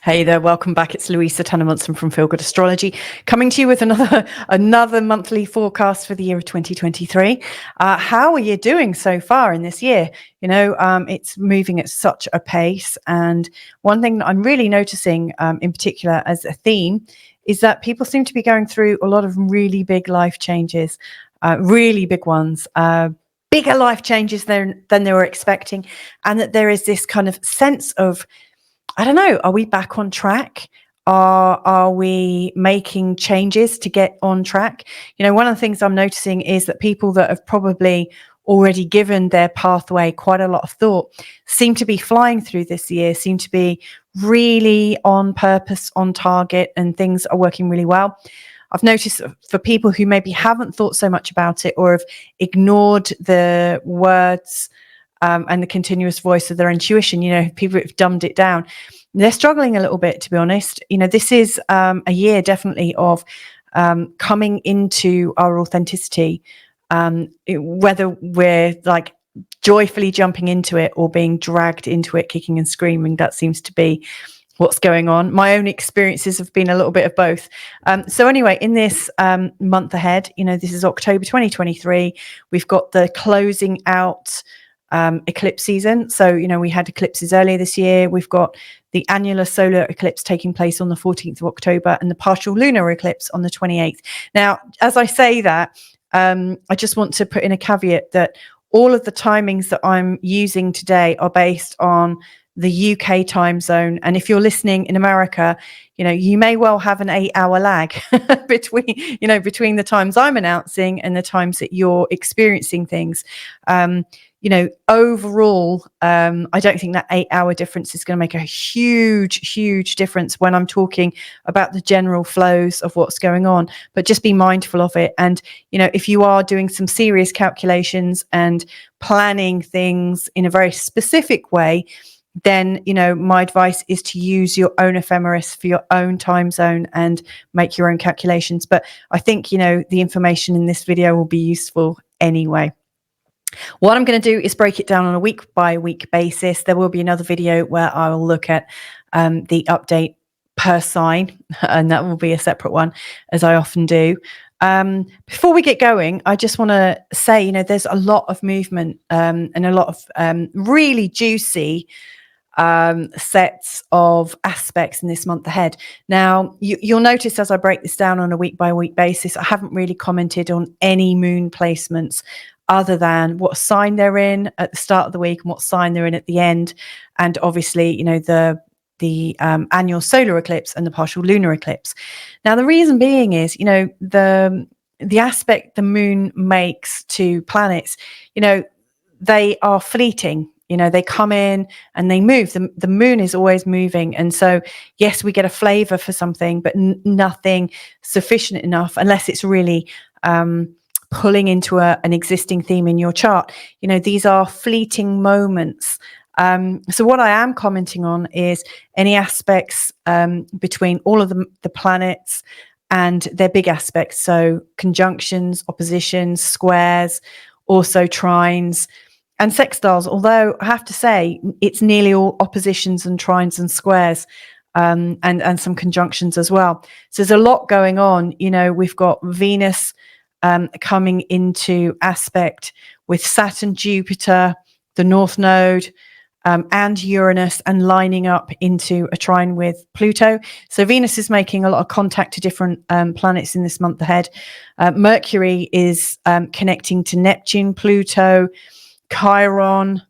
Hey there, welcome back. It's Louisa Tannermunson from Feel Good Astrology, coming to you with another monthly forecast for the year of 2023. How are you doing so far in this year? It's moving at such a pace, and one thing that I'm really noticing in particular as a theme is that people seem to be going through a lot of really big life changes, really big ones, bigger life changes than they were expecting, and that there is this kind of sense of, I don't know, are we back on track? Are we making changes to get on track? One of the things I'm noticing is that people that have probably already given their pathway quite a lot of thought seem to be flying through this year, seem to be really on purpose, on target, and things are working really well. I've noticed for people who maybe haven't thought so much about it or have ignored the words and the continuous voice of their intuition, people who have dumbed it down, they're struggling a little bit, to be honest. This is a year definitely of coming into our authenticity, whether we're like joyfully jumping into it or being dragged into it, kicking and screaming. That seems to be what's going on. My own experiences have been a little bit of both. So anyway, in this month ahead, this is October 2023. We've got the closing out eclipse season. So, we had eclipses earlier this year. We've got the annular solar eclipse taking place on the 14th of October and the partial lunar eclipse on the 28th. Now, as I say that, I just want to put in a caveat that all of the timings that I'm using today are based on the UK time zone. And if you're listening in America, you may well have an 8-hour lag between the times I'm announcing and the times that you're experiencing things. Overall, I don't think that 8-hour difference is going to make a huge difference when I'm talking about the general flows of what's going on, but just be mindful of it. And, if you are doing some serious calculations and planning things in a very specific way, then, my advice is to use your own ephemeris for your own time zone and make your own calculations. But I think, the information in this video will be useful anyway. What I'm going to do is break it down on a week by week basis. There will be another video where I will look at the update per sign, and that will be a separate one, as I often do. Before we get going, I just want to say, there's a lot of movement and a lot of really juicy sets of aspects in this month ahead. Now, you'll notice as I break this down on a week by week basis, I haven't really commented on any moon placements other than what sign they're in at the start of the week and what sign they're in at the end. And obviously, the annual solar eclipse and the partial lunar eclipse. Now, the reason being is, the aspect the moon makes to planets, they are fleeting. They come in and they move. The moon is always moving. And so, yes, we get a flavor for something, but nothing sufficient enough unless it's really pulling into an existing theme in your chart. These are fleeting moments. So what I am commenting on is any aspects between all of the planets and their big aspects. So conjunctions, oppositions, squares, also trines and sextiles. Although I have to say it's nearly all oppositions and trines and squares, and some conjunctions as well. So there's a lot going on. We've got Venus coming into aspect with Saturn, Jupiter, the North Node, and Uranus, and lining up into a trine with Pluto. So Venus is making a lot of contact to different planets in this month ahead. Mercury is connecting to Neptune, Pluto, Chiron,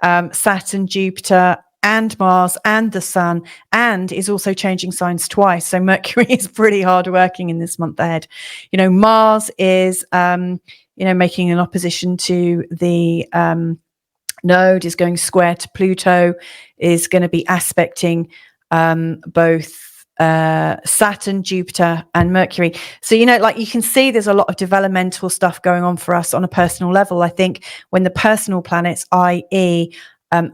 Saturn, Jupiter, and Mars and the Sun, and is also changing signs twice. So Mercury is pretty hard working in this month ahead. Mars is making an opposition to the node, is going square to Pluto, is going to be aspecting both Saturn, Jupiter, and Mercury. So, you can see there's a lot of developmental stuff going on for us on a personal level. I think when the personal planets, i.e.,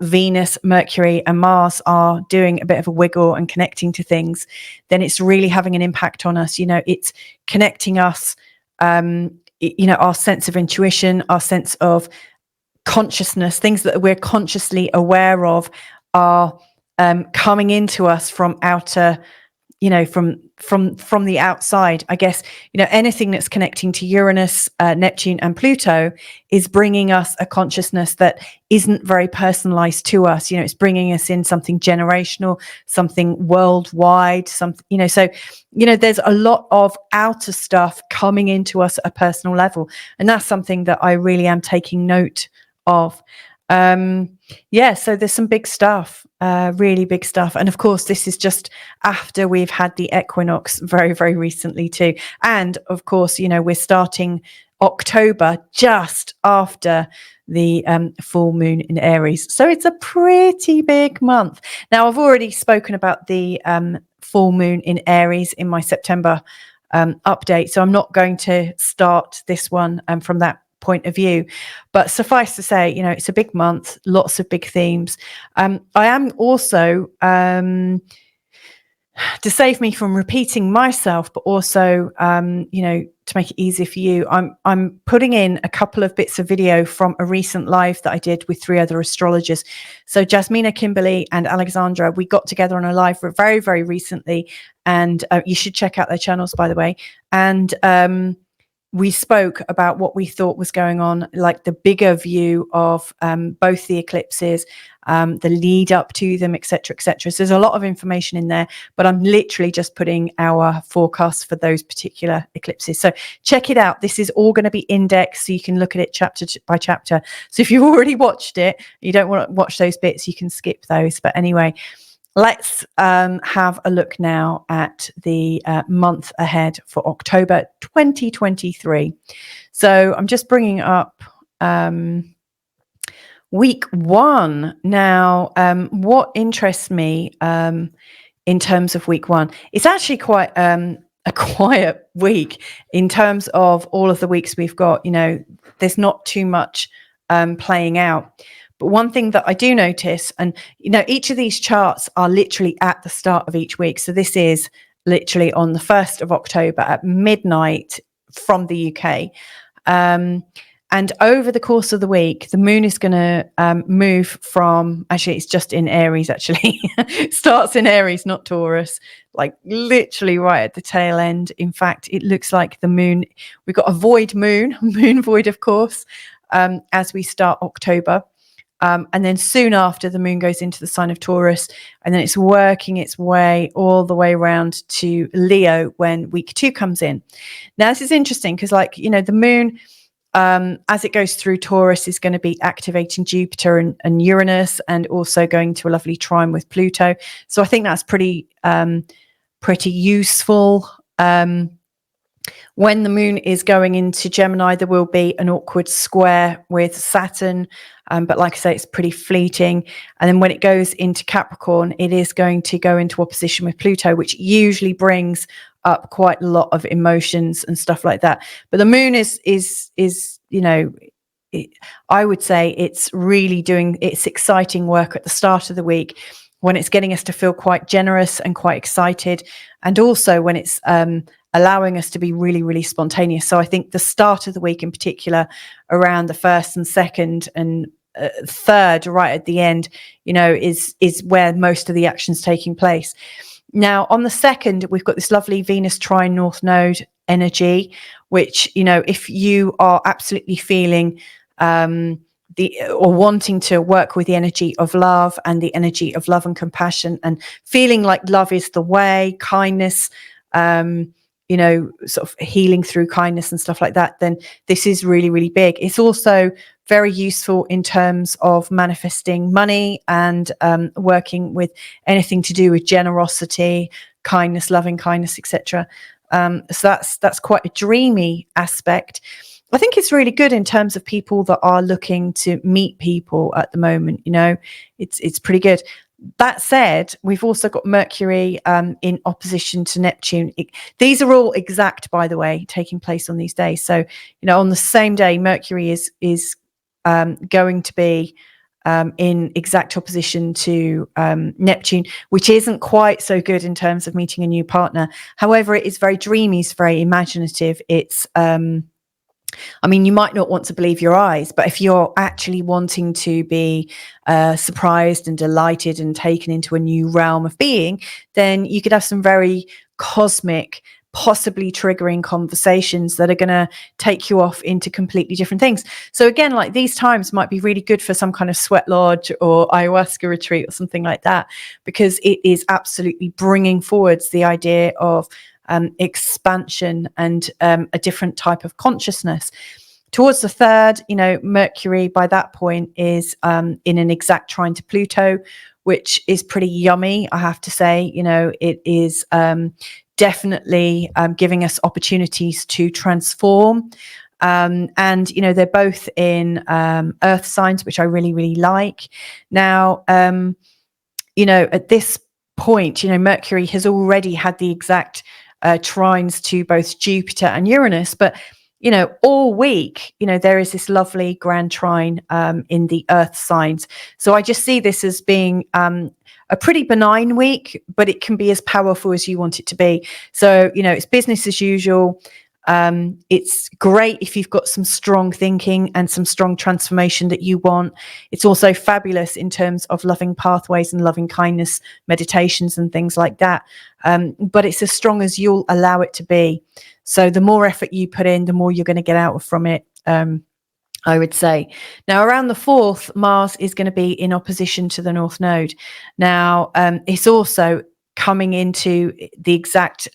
Venus, Mercury, and Mars are doing a bit of a wiggle and connecting to things, then it's really having an impact on us. It's connecting us, our sense of intuition, our sense of consciousness, things that we're consciously aware of are coming into us from outer, from the outside. I guess, anything that's connecting to Uranus, Neptune and Pluto is bringing us a consciousness that isn't very personalized to us. It's bringing us in something generational, something worldwide, something, so, there's a lot of outer stuff coming into us at a personal level. And that's something that I really am taking note of. So there's some big stuff, really big stuff. And of course, this is just after we've had the equinox very, very recently too. And of course, we're starting October just after the full moon in Aries. So it's a pretty big month. Now, I've already spoken about the full moon in Aries in my September update. So I'm not going to start this one from that point of view, but suffice to say, it's a big month, lots of big themes. I am also, to save me from repeating myself, but also, to make it easier for you, I'm putting in a couple of bits of video from a recent live that I did with 3 other astrologers. So Jasmina, Kimberly and Alexandra, we got together on a live very, very recently, and you should check out their channels, by the way. And we spoke about what we thought was going on, like the bigger view of both the eclipses, the lead up to them, etc., etc. So there's a lot of information in there, but I'm literally just putting our forecast for those particular eclipses. So check it out. This is all going to be indexed, so you can look at it chapter by chapter. So if you've already watched it, you don't want to watch those bits, you can skip those. But anyway, let's have a look now at the month ahead for October 2023. So I'm just bringing up week 1. Now, what interests me in terms of week 1, it's actually quite a quiet week in terms of all of the weeks we've got. There's not too much playing out. But one thing that I do notice, and each of these charts are literally at the start of each week. So this is literally on the 1st of October at midnight from the UK. And over the course of the week, the moon is going to move from, actually, it's just in Aries, actually. It starts in Aries, not Taurus, like literally right at the tail end. In fact, it looks like the moon, we've got a void moon, moon void, of course, as we start October. And then soon after, the moon goes into the sign of Taurus, and then it's working its way all the way around to Leo when week 2 comes in. Now, this is interesting because, the moon, as it goes through Taurus, is going to be activating Jupiter and Uranus, and also going to a lovely trine with Pluto. So I think that's pretty useful. When the moon is going into Gemini, there will be an awkward square with Saturn. But like I say, it's pretty fleeting. And then when it goes into Capricorn, it is going to go into opposition with Pluto, which usually brings up quite a lot of emotions and stuff like that. But the moon is I would say it's really doing its exciting work at the start of the week, when it's getting us to feel quite generous and quite excited. And also when it's allowing us to be really, really spontaneous. So I think the start of the week in particular, around the 1st and 2nd and 3rd, right at the end, is where most of the action's taking place. Now, on the 2nd, we've got this lovely Venus trine North Node energy, which, if you are absolutely feeling or wanting to work with the energy of love and the energy of love and compassion, and feeling like love is the way, kindness, sort of healing through kindness and stuff like that, then this is really, really big. It's also very useful in terms of manifesting money and working with anything to do with generosity, kindness, loving kindness, etc. So that's quite a dreamy aspect. I think it's really good in terms of people that are looking to meet people at the moment. It's pretty good. That said, we've also got Mercury in opposition to Neptune. These are all exact, by the way, taking place on these days. So, on the same day, Mercury is going to be in exact opposition to Neptune, which isn't quite so good in terms of meeting a new partner. However, it is very dreamy, it's very imaginative. It's I mean, you might not want to believe your eyes, but if you're actually wanting to be surprised and delighted and taken into a new realm of being, then you could have some very cosmic, possibly triggering conversations that are going to take you off into completely different things. So again, like these times might be really good for some kind of sweat lodge or ayahuasca retreat or something like that, because it is absolutely bringing forwards the idea of expansion and a different type of consciousness. Towards the 3rd, Mercury by that point is in an exact trine to Pluto, which is pretty yummy, I have to say. It is definitely giving us opportunities to transform. And, they're both in earth signs, which I really, really like. Now, at this point, Mercury has already had the exact trines to both Jupiter and Uranus, but all week, there is this lovely grand trine in the earth signs. So I just see this as being a pretty benign week, but it can be as powerful as you want it to be. So, it's business as usual. It's great if you've got some strong thinking and some strong transformation that you want. It's also fabulous in terms of loving pathways and loving kindness meditations and things like that. But it's as strong as you'll allow it to be. So the more effort you put in, the more you're going to get out from it, I would say. Now, around the 4th, Mars is going to be in opposition to the North Node. Now, it's also coming into the exact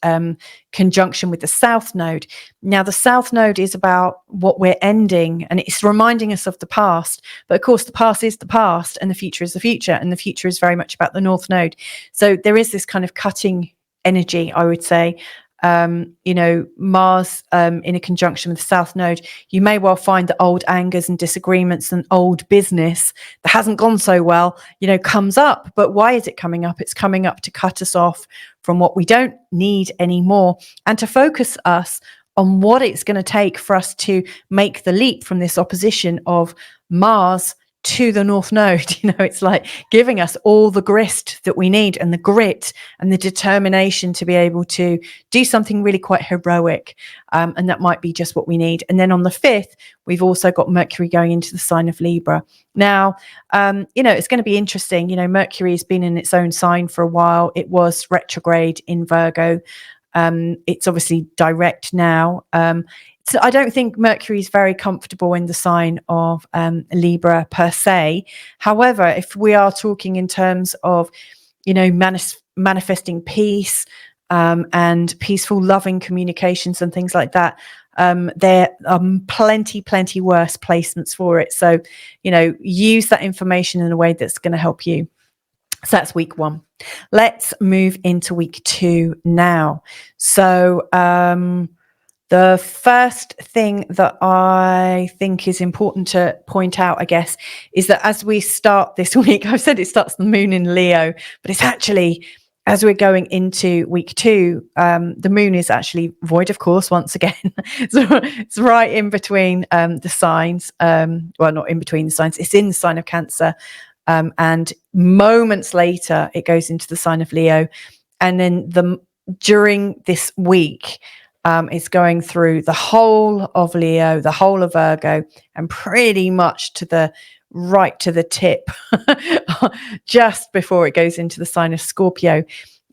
conjunction with the South Node. Now, the South Node is about what we're ending, and it's reminding us of the past. But of course, the past is the past, and the future is the future, and the future is very much about the North Node. So there is this kind of cutting energy, I would say. Mars in a conjunction with the South Node, you may well find that old angers and disagreements and old business that hasn't gone so well, comes up. But why is it coming up? It's coming up to cut us off from what we don't need anymore and to focus us on what it's going to take for us to make the leap from this opposition of Mars to the North Node. It's like giving us all the grist that we need and the grit and the determination to be able to do something really quite heroic. And that might be just what we need. And then on the 5th, we've also got Mercury going into the sign of Libra. Now, it's going to be interesting. Mercury has been in its own sign for a while. It was retrograde in Virgo. It's obviously direct now. So I don't think Mercury is very comfortable in the sign of Libra per se. However, if we are talking in terms of, manifesting peace and peaceful, loving communications and things like that, there are plenty worse placements for it. So, use that information in a way that's going to help you. So that's week 1. Let's move into week 2 now. So, the first thing that I think is important to point out, I guess, is that as we start this week, I've said it starts the moon in Leo, but it's actually, as we're going into week 2, the moon is actually void, of course, once again. So it's right in between the signs. Well, not in between the signs. It's in the sign of Cancer. And moments later, it goes into the sign of Leo. And then during this week, it's going through the whole of Leo, the whole of Virgo, and pretty much to the tip, just before it goes into the sign of Scorpio.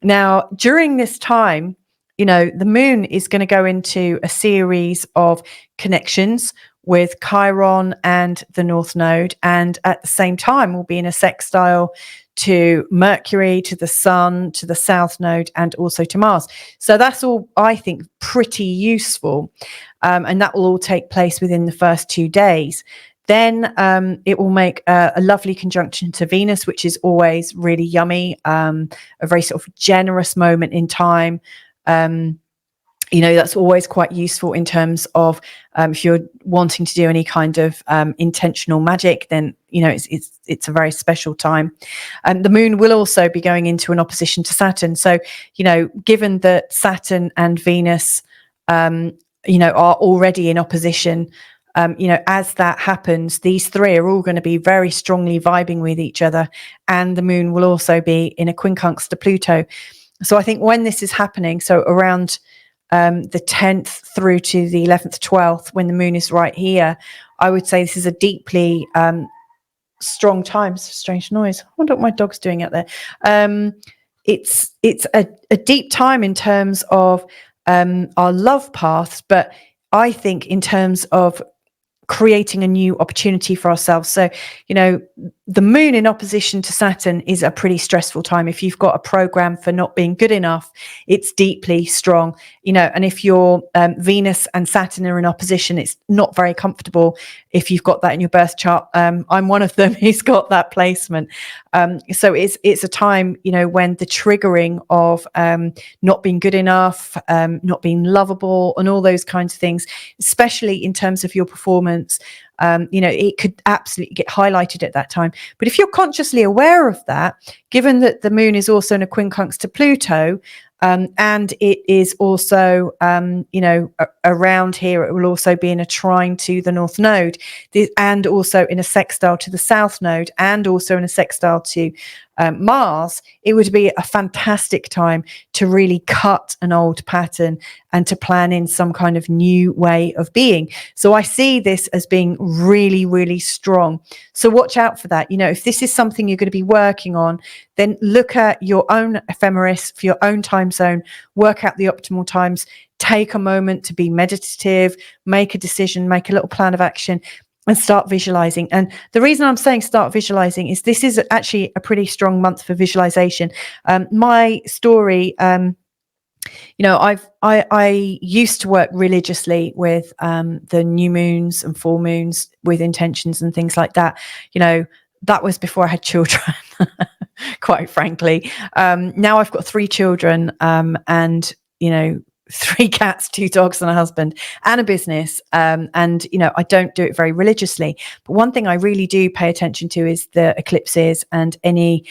Now, during this time, the moon is going to go into a series of connections with Chiron and the North Node, and at the same time will be in a sextile to Mercury, to the Sun, to the South Node, and also to Mars. So that's all, I think, pretty useful. And that will all take place within the first 2 days. Then it will make a lovely conjunction to Venus, which is always really yummy, a very sort of generous moment in time. That's always quite useful in terms of if you're wanting to do any kind of intentional magic, then it's a very special time. The moon will also be going into an opposition to Saturn. So given that Saturn and Venus are already in opposition, as that happens, these 3 are all going to be very strongly vibing with each other, and the moon will also be in a quincunx to Pluto. So I think when this is happening, so around the 10th through to the 11th, 12th, when the moon is right here, I would say this is a deeply strong time. It's a strange noise. I wonder what my dog's doing out there. It's a deep time in terms of our love paths, but I think in terms of creating a new opportunity for ourselves. So, you know, the moon in opposition to Saturn is a pretty stressful time. If you've got a program for not being good enough, it's deeply strong, you know, and if your Venus and Saturn are in opposition, it's not very comfortable if you've got that in your birth chart. I'm one of them who's got that placement. So it's a time, you know, when the triggering of not being good enough, not being lovable, and all those kinds of things, especially in terms of your performance, you know, it could absolutely get highlighted at that time. But if you're consciously aware of that, given that the moon is also in a quincunx to Pluto, and it is also, you know, around here, it will also be in a trine to the North Node, and also in a sextile to the South Node, and also in a sextile to Mars. It would be a fantastic time to really cut an old pattern and to plan in some kind of new way of being. So I see this as being really, really strong. So watch out for that. You know, if this is something you're going to be working on, then look at your own ephemeris for your own time zone, work out the optimal times, take a moment to be meditative, make a decision, make a little plan of action, and start visualizing. And the reason I'm saying start visualizing is this is actually a pretty strong month for visualization. My story, you know, I used to work religiously with the new moons and full moons with intentions and things like that. You know, that was before I had children, quite frankly. Now I've got 3 children, and, you know, 3 cats, 2 dogs, and a husband, and a business. And, you know, I don't do it very religiously. But one thing I really do pay attention to is the eclipses and any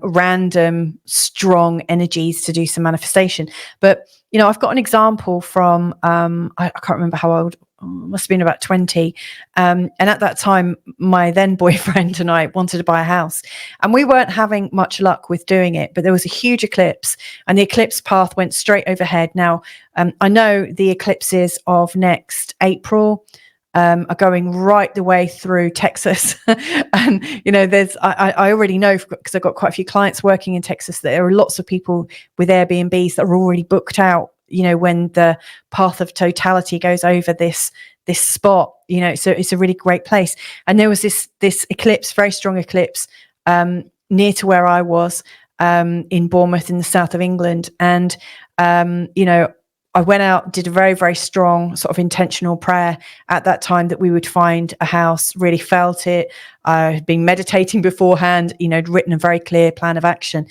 random strong energies to do some manifestation. But, you know, I've got an example from, I can't remember how old, must have been about 20. And at that time, my then boyfriend and I wanted to buy a house, and we weren't having much luck with doing it, but there was a huge eclipse, and the eclipse path went straight overhead. Now, I know the eclipses of next April are going right the way through Texas. And, you know, I already know, because I've got quite a few clients working in Texas, that there are lots of people with Airbnbs that are already booked out, you know, when the path of totality goes over this spot, you know, so it's a really great place. And there was this eclipse, very strong eclipse, near to where I was, in Bournemouth in the south of England. And, you know, I went out, did a very, very strong sort of intentional prayer at that time that we would find a house, really felt it. I had been meditating beforehand, you know, written a very clear plan of action.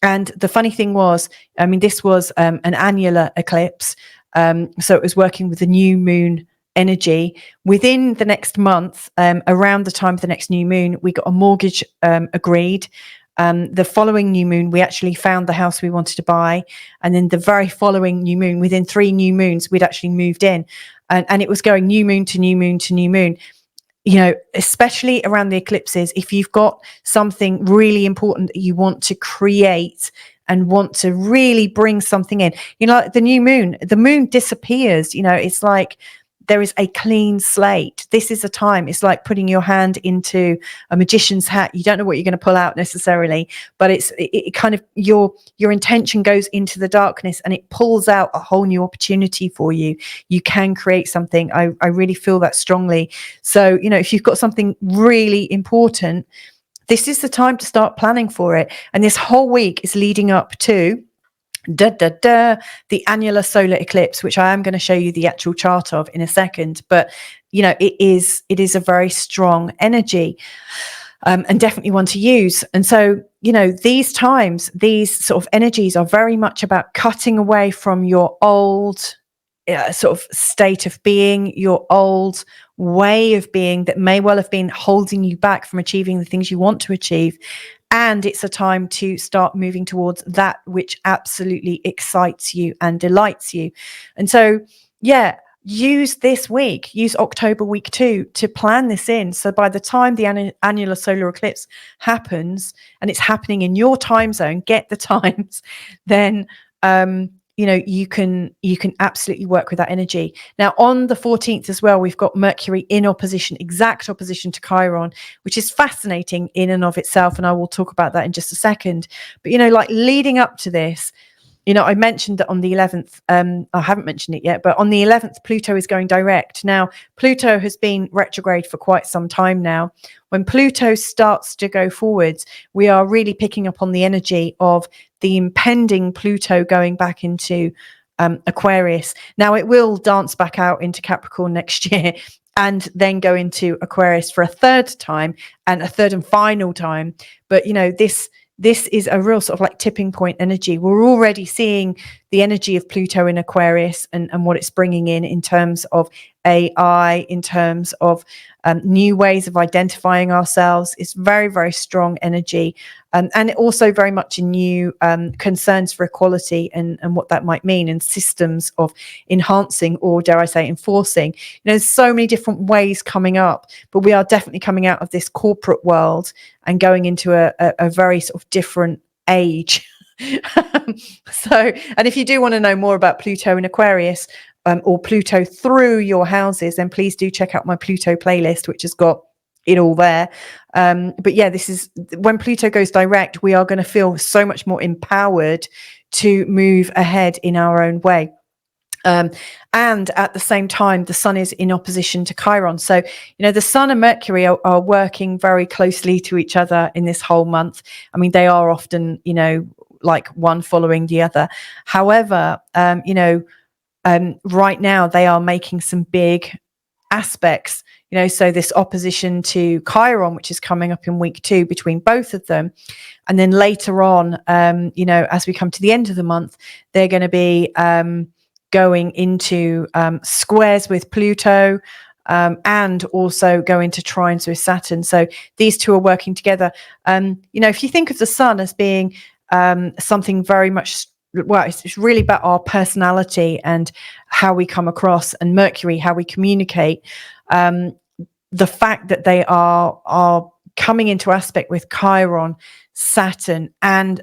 And the funny thing was, I mean, this was an annular eclipse. So it was working with the new moon energy. Within the next month, around the time of the next new moon, we got a mortgage agreed. The following new moon, we actually found the house we wanted to buy. And then the very following new moon, within 3 new moons, we'd actually moved in. And it was going new moon to new moon to new moon. You know, especially around the eclipses, if you've got something really important that you want to create and want to really bring something in, you know, like the moon disappears, you know, it's like there is a clean slate. This is a time, it's like putting your hand into a magician's hat. You don't know what you're going to pull out necessarily, but it kind of, your intention goes into the darkness and it pulls out a whole new opportunity for you. You can create something. I really feel that strongly. So, you know, if you've got something really important, this is the time to start planning for it. And this whole week is leading up to the annular solar eclipse, which I am going to show you the actual chart of in a second. But, you know, it is a very strong energy, and definitely one to use. And so, you know, these times, these sort of energies are very much about cutting away from your old sort of state of being, your old way of being that may well have been holding you back from achieving the things you want to achieve. And it's a time to start moving towards that which absolutely excites you and delights you. And so, yeah, use this week, use October week 2 to plan this in. So by the time the annular solar eclipse happens, and it's happening in your time zone, get the times, then you know, you can absolutely work with that energy. Now, on the 14th as well, we've got Mercury in opposition, exact opposition to Chiron, which is fascinating in and of itself. And I will talk about that in just a second. But, you know, like leading up to this, you know, I mentioned that on the 11th, I haven't mentioned it yet, but on the 11th, Pluto is going direct. Now, Pluto has been retrograde for quite some time now. When Pluto starts to go forwards, we are really picking up on the energy of the impending Pluto going back into Aquarius. Now, it will dance back out into Capricorn next year and then go into Aquarius for a third time and a third and final time. But, you know, this is a real sort of like tipping point energy. We're already seeing the energy of Pluto in Aquarius and what it's bringing in terms of AI, in terms of new ways of identifying ourselves. It's very, very strong energy. And also very much in new concerns for equality and what that might mean, and systems of enhancing, or dare I say enforcing. You know, there's so many different ways coming up, but we are definitely coming out of this corporate world and going into a very sort of different age. So, and if you do want to know more about Pluto in Aquarius, or Pluto through your houses, then please do check out my Pluto playlist, which has got it all there. But yeah, this is when Pluto goes direct, we are going to feel so much more empowered to move ahead in our own way. And at the same time, the sun is in opposition to Chiron. So, you know, the sun and Mercury are working very closely to each other in this whole month. I mean, they are often, you know, like one following the other. However, you know, right now they are making some big aspects, you know, so this opposition to Chiron, which is coming up in week 2 between both of them. And then later on, you know, as we come to the end of the month, they're going to be going into squares with Pluto, and also go into trines with Saturn. So these two are working together. You know, if you think of the sun as being something very much, well, it's really about our personality and how we come across, and Mercury, how we communicate. The fact that they are coming into aspect with Chiron, Saturn, and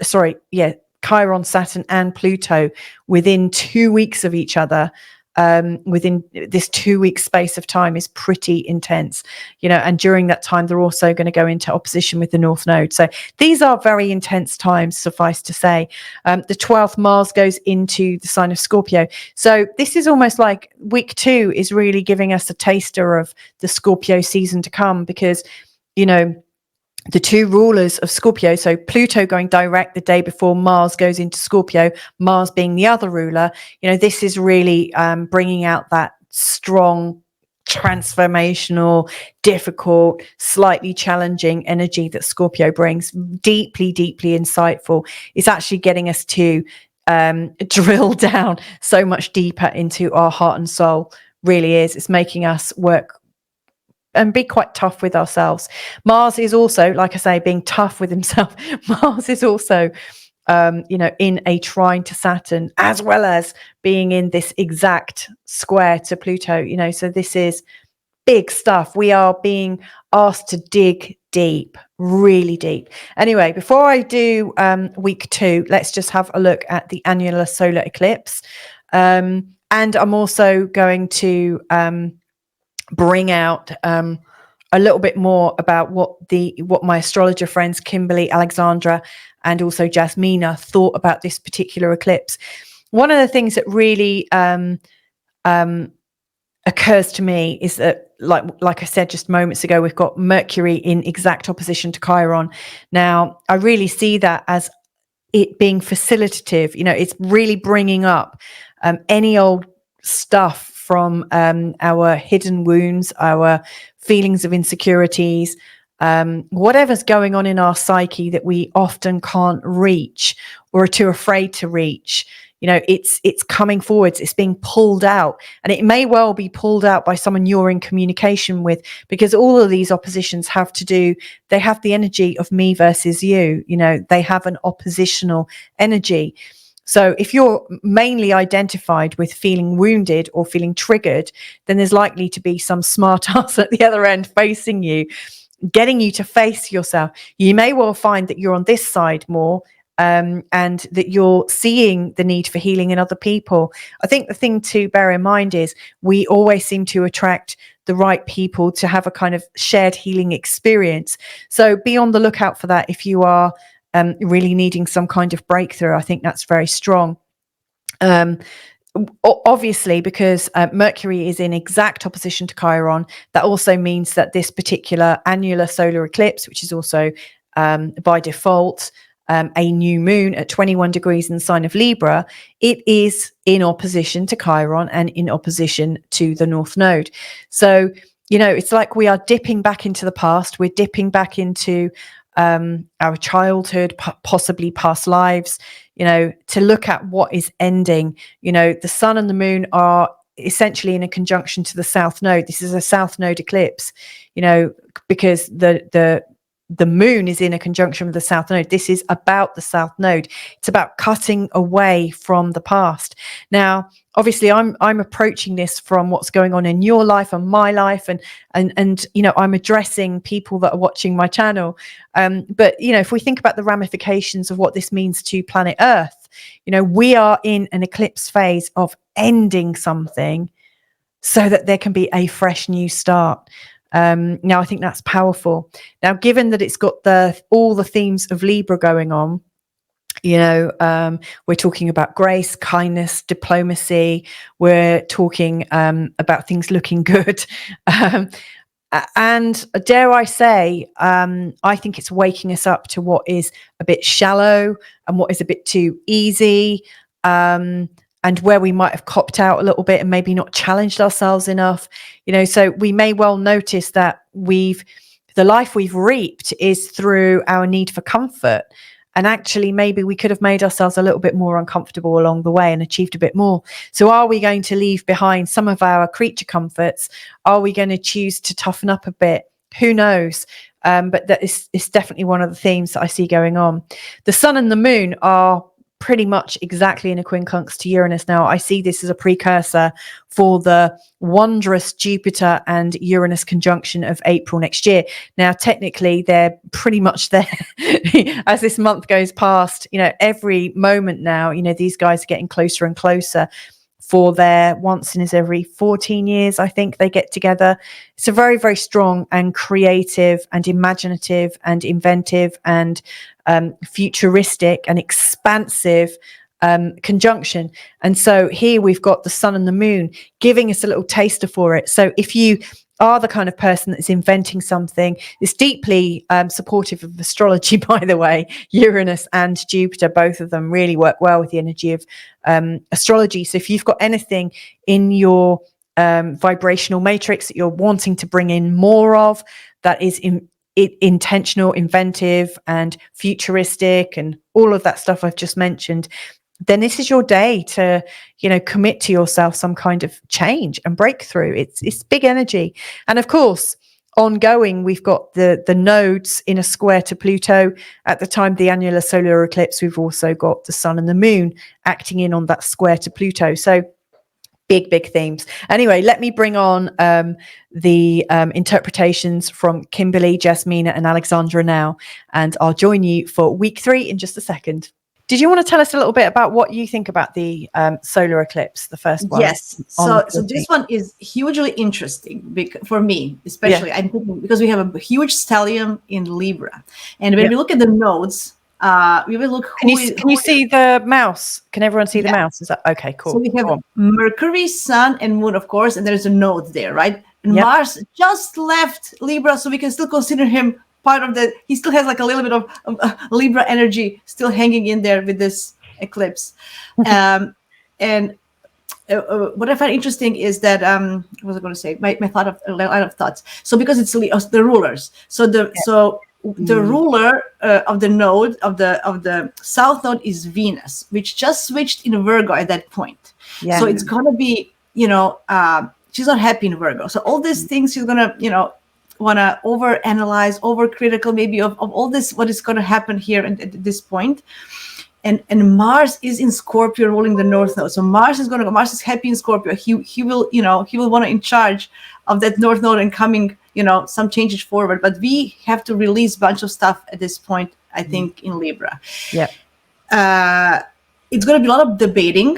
Chiron, Saturn, and Pluto within 2 weeks of each other, within this 2 week space of time, is pretty intense, you know. And during that time, they're also going to go into opposition with the North Node. So these are very intense times, suffice to say. The 12th, Mars goes into the sign of Scorpio. So this is almost like week 2 is really giving us a taster of the Scorpio season to come, because, you know, the two rulers of Scorpio, so Pluto going direct the day before Mars goes into Scorpio, Mars being the other ruler, you know, this is really bringing out that strong, transformational, difficult, slightly challenging energy that Scorpio brings. Deeply, deeply insightful. It's actually getting us to drill down so much deeper into our heart and soul. Really is. It's making us work and be quite tough with ourselves. Mars is also, like I say, being tough with himself. Mars is also, you know, in a trine to Saturn, as well as being in this exact square to Pluto, you know, so this is big stuff. We are being asked to dig deep, really deep. Anyway, before I do week 2, let's just have a look at the annular solar eclipse. And I'm also going to bring out a little bit more about what my astrologer friends Kimberly, Alexandra, and also Jasmina thought about this particular eclipse. One of the things that really occurs to me is that, like I said just moments ago, we've got Mercury in exact opposition to Chiron. Now, I really see that as it being facilitative. You know, it's really bringing up any old stuff from our hidden wounds, our feelings of insecurities, whatever's going on in our psyche that we often can't reach or are too afraid to reach. You know, it's coming forwards, it's being pulled out, and it may well be pulled out by someone you're in communication with, because all of these oppositions they have the energy of me versus you. You know, they have an oppositional energy. So if you're mainly identified with feeling wounded or feeling triggered, then there's likely to be some smart ass at the other end facing you, getting you to face yourself. You may well find that you're on this side more, and that you're seeing the need for healing in other people. I think the thing to bear in mind is we always seem to attract the right people to have a kind of shared healing experience. So be on the lookout for that if you are really needing some kind of breakthrough. I think that's very strong. Obviously, because Mercury is in exact opposition to Chiron, that also means that this particular annular solar eclipse, which is also by default a new moon at 21 degrees in the sign of Libra, it is in opposition to Chiron and in opposition to the North Node. So, you know, it's like we are dipping back into the past. We're dipping back into our childhood, possibly past lives, you know, to look at what is ending. You know, the sun and the moon are essentially in a conjunction to the South Node. This is a South Node eclipse, you know, because the moon is in a conjunction with the South Node. This is about the South Node. It's about cutting away from the past. Now, obviously, I'm approaching this from what's going on in your life and my life, and you know, I'm addressing people that are watching my channel. But you know, if we think about the ramifications of what this means to planet Earth, you know, we are in an eclipse phase of ending something so that there can be a fresh new start. Now, I think that's powerful. Now, given that it's got all the themes of Libra going on, you know, we're talking about grace, kindness, diplomacy. We're talking about things looking good. And dare I say, I think it's waking us up to what is a bit shallow and what is a bit too easy. And where we might have copped out a little bit and maybe not challenged ourselves enough, you know, so we may well notice that the life we've reaped is through our need for comfort. And actually, maybe we could have made ourselves a little bit more uncomfortable along the way and achieved a bit more. So are we going to leave behind some of our creature comforts? Are we going to choose to toughen up a bit? Who knows? But that is definitely one of the themes that I see going on. The sun and the moon are pretty much exactly in a quincunx to Uranus. Now, I see this as a precursor for the wondrous Jupiter and Uranus conjunction of April next year. Now, technically, they're pretty much there as this month goes past. You know, every moment now, you know, these guys are getting closer and closer for their once in every 14 years, I think they get together. It's a very, very strong and creative and imaginative and inventive and futuristic and expansive conjunction. And so here we've got the sun and the moon giving us a little taster for it. So if you are the kind of person that's inventing something, it's deeply supportive of astrology, by the way. Uranus and Jupiter, both of them really work well with the energy of astrology. So if you've got anything in your vibrational matrix that you're wanting to bring in more of, that is intentional, inventive and futuristic and all of that stuff I've just mentioned, then this is your day to, you know, commit to yourself some kind of change and breakthrough. It's big energy. And of course, ongoing, we've got the nodes in a square to Pluto. At the time of the annular solar eclipse, we've also got the sun and the moon acting in on that square to Pluto. So big themes. Anyway, let me bring on the interpretations from Kimberly, Jasmina and Alexandra now, and I'll join you for week 3 in just a second. Did you want to tell us a little bit about what you think about the solar eclipse, the first one? Yes. So this one is hugely interesting for me, especially. Yeah. I'm thinking because we have a huge stellium in Libra, and when we look at the nodes, we will look. Can you see the mouse? Can everyone see the mouse? Is that okay? Cool. So we have Mercury, Sun, and Moon, of course, and there's a node there, right? And Mars just left Libra, so we can still consider him part of the. He still has like a little bit of Libra energy still hanging in there with this eclipse. And what I find interesting is that what was I going to say? My thought of a line of thoughts. So because it's the rulers, so the ruler of the node of the south node is Venus, which just switched in Virgo at that point. Yeah. So it's gonna be, you know, she's not happy in Virgo. So all these things she's gonna, you know, wanna overanalyze, overcritical maybe of all this, what is gonna happen here at this point. And Mars is in Scorpio ruling the north node. So Mars is happy in Scorpio. He will want to in charge of that north node and coming, you know, some changes forward. But we have to release a bunch of stuff at this point, I think, in Libra. Yeah. it's going to be a lot of debating,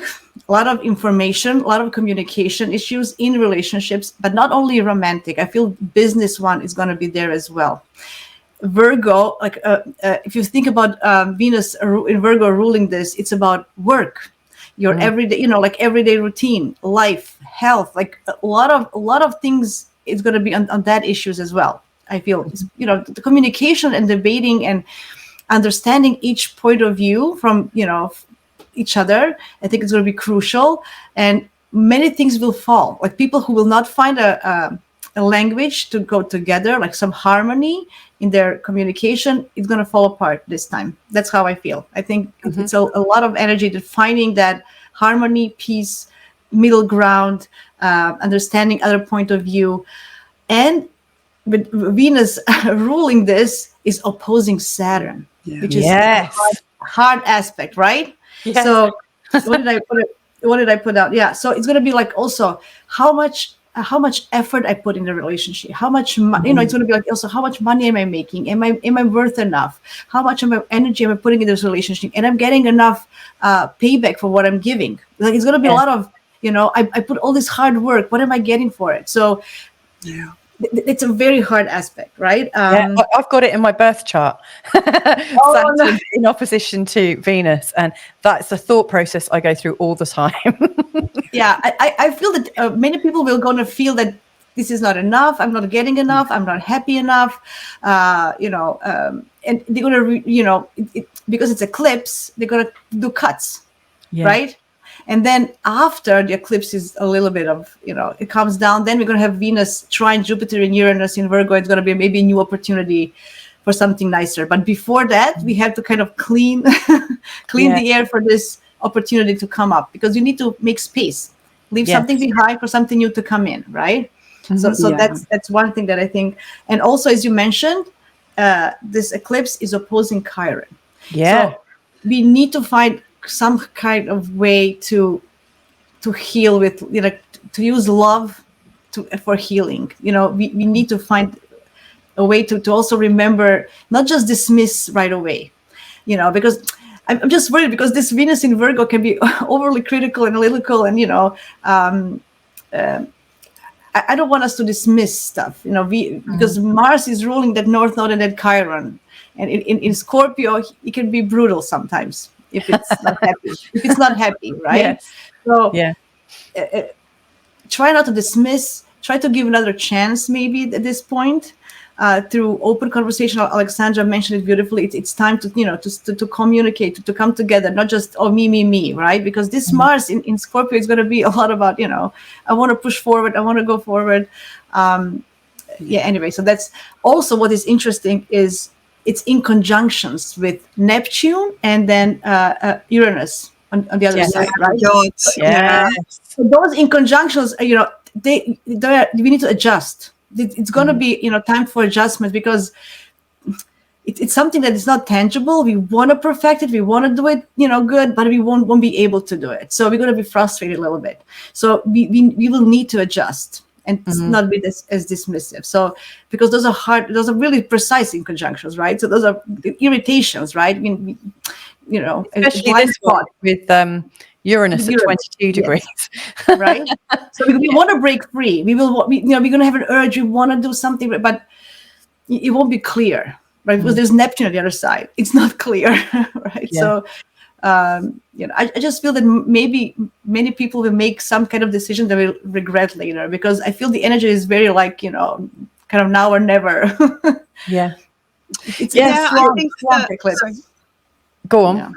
a lot of information, a lot of communication issues in relationships, but not only romantic. I feel business one is going to be there as well. Virgo, like if you think about Venus in Virgo ruling this, it's about work, your everyday, you know, like everyday routine, life, health, like a lot of things. It's going to be on that issues as well. I feel, you know, the communication and debating and understanding each point of view from, you know, each other. I think it's going to be crucial, and many things will fall. Like people who will not find a language to go together, like some harmony in their communication, it's going to fall apart this time. That's how I feel. I think it's a lot of energy to finding that harmony, peace, middle ground, understanding other point of view. And with Venus ruling this is opposing Saturn, which is a hard aspect, right? Yes. So what did I put out? Yeah. So it's going to be like also how much effort I put in the relationship, how much money, you know, it's going to be like also how much money am I making? Am I worth enough? How much energy am I putting in this relationship? And I'm getting enough payback for what I'm giving. Like it's going to be a lot of, you know, I put all this hard work. What am I getting for it? So it's a very hard aspect, right? I've got it in my birth chart. Saturn in opposition to Venus, and that's a thought process I go through all the time. I feel that many people will going to feel that this is not enough. I'm not getting enough. I'm not happy enough. You know, and they're going to, because it's eclipse, they're going to do cuts, right? And then after the eclipse is a little bit of, you know, it comes down, then we're going to have Venus trine Jupiter and Uranus in Virgo. It's going to be maybe a new opportunity for something nicer. But before that, we have to kind of clean the air for this opportunity to come up, because you need to make space, leave something behind for something new to come in, right? So that's one thing that I think. And also, as you mentioned, this eclipse is opposing Chiron. So we need to find some kind of way to heal with, you know, to use love for healing. You know, we need to find a way to also remember, not just dismiss right away, you know, because I'm just worried because this Venus in Virgo can be overly critical and analytical, and, you know, I don't want us to dismiss stuff, you know, because Mars is ruling that North Node and that Chiron, and in Scorpio, it can be brutal sometimes. If it's not happy, right? So try not to dismiss, try to give another chance maybe at this point, through open conversation. Alexandra mentioned it beautifully. It's time to, you know, to communicate, to come together, not just, oh, me, right? Because this Mars in Scorpio is going to be a lot about, you know, I want to push forward, I want to go forward. Anyway, so that's also what is interesting is it's in conjunctions with Neptune and then Uranus on the other side, right? So those in conjunctions, you know, we need to adjust. It's going to be, you know, time for adjustment, because it's something that is not tangible. We want to perfect it, we want to do it, you know, good, but we won't be able to do it. So we're going to be frustrated a little bit. So we will need to adjust and not be as dismissive. So because those are really precise in conjunctions, right? So those are irritations, right? I mean, you know, especially this one with Uranus at 22 degrees, right? So we want to break free. We're going to have an urge. We want to do something, but it won't be clear, right? Because there's Neptune on the other side. It's not clear, right? So, you know, I just feel that maybe many people will make some kind of decision that will regret later, because I feel the energy is very, like, you know, kind of now or never. It's I think go on.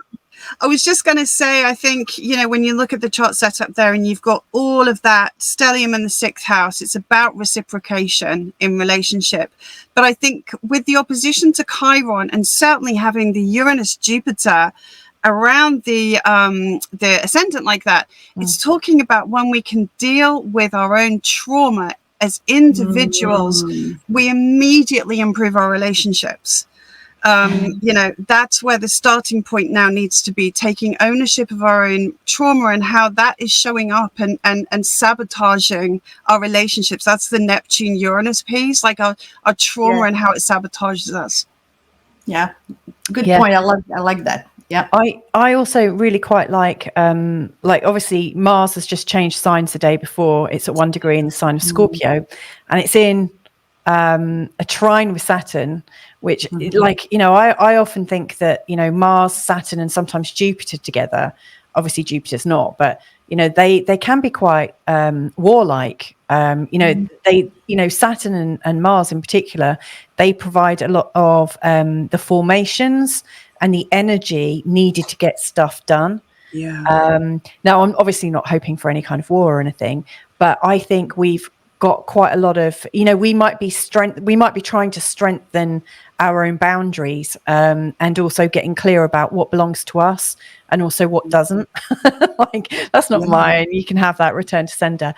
I was just going to say, I think, you know, when you look at the chart set up there and you've got all of that stellium in the 6th house, it's about reciprocation in relationship. But I think with the opposition to Chiron, and certainly having the Uranus Jupiter around the ascendant like that, it's talking about when we can deal with our own trauma as individuals, we immediately improve our relationships. You know, that's where the starting point now needs to be, taking ownership of our own trauma and how that is showing up and sabotaging our relationships. That's the Neptune Uranus piece, like our trauma and how it sabotages us. Good point. I like that. Yeah. I also really quite like obviously Mars has just changed signs the day before. It's at 1 degree in the sign of Scorpio, and it's in a trine with Saturn, which I often think that Mars, Saturn, and sometimes Jupiter together. Obviously Jupiter's not, but they can be quite warlike. Saturn and Mars in particular, they provide a lot of the formations and the energy needed to get stuff done. Yeah. Now, I'm obviously not hoping for any kind of war or anything, but I think we've got quite a lot of, we might be trying to strengthen our own boundaries, and also getting clear about what belongs to us and also what doesn't. Like, that's not mine. You can have that, return to sender.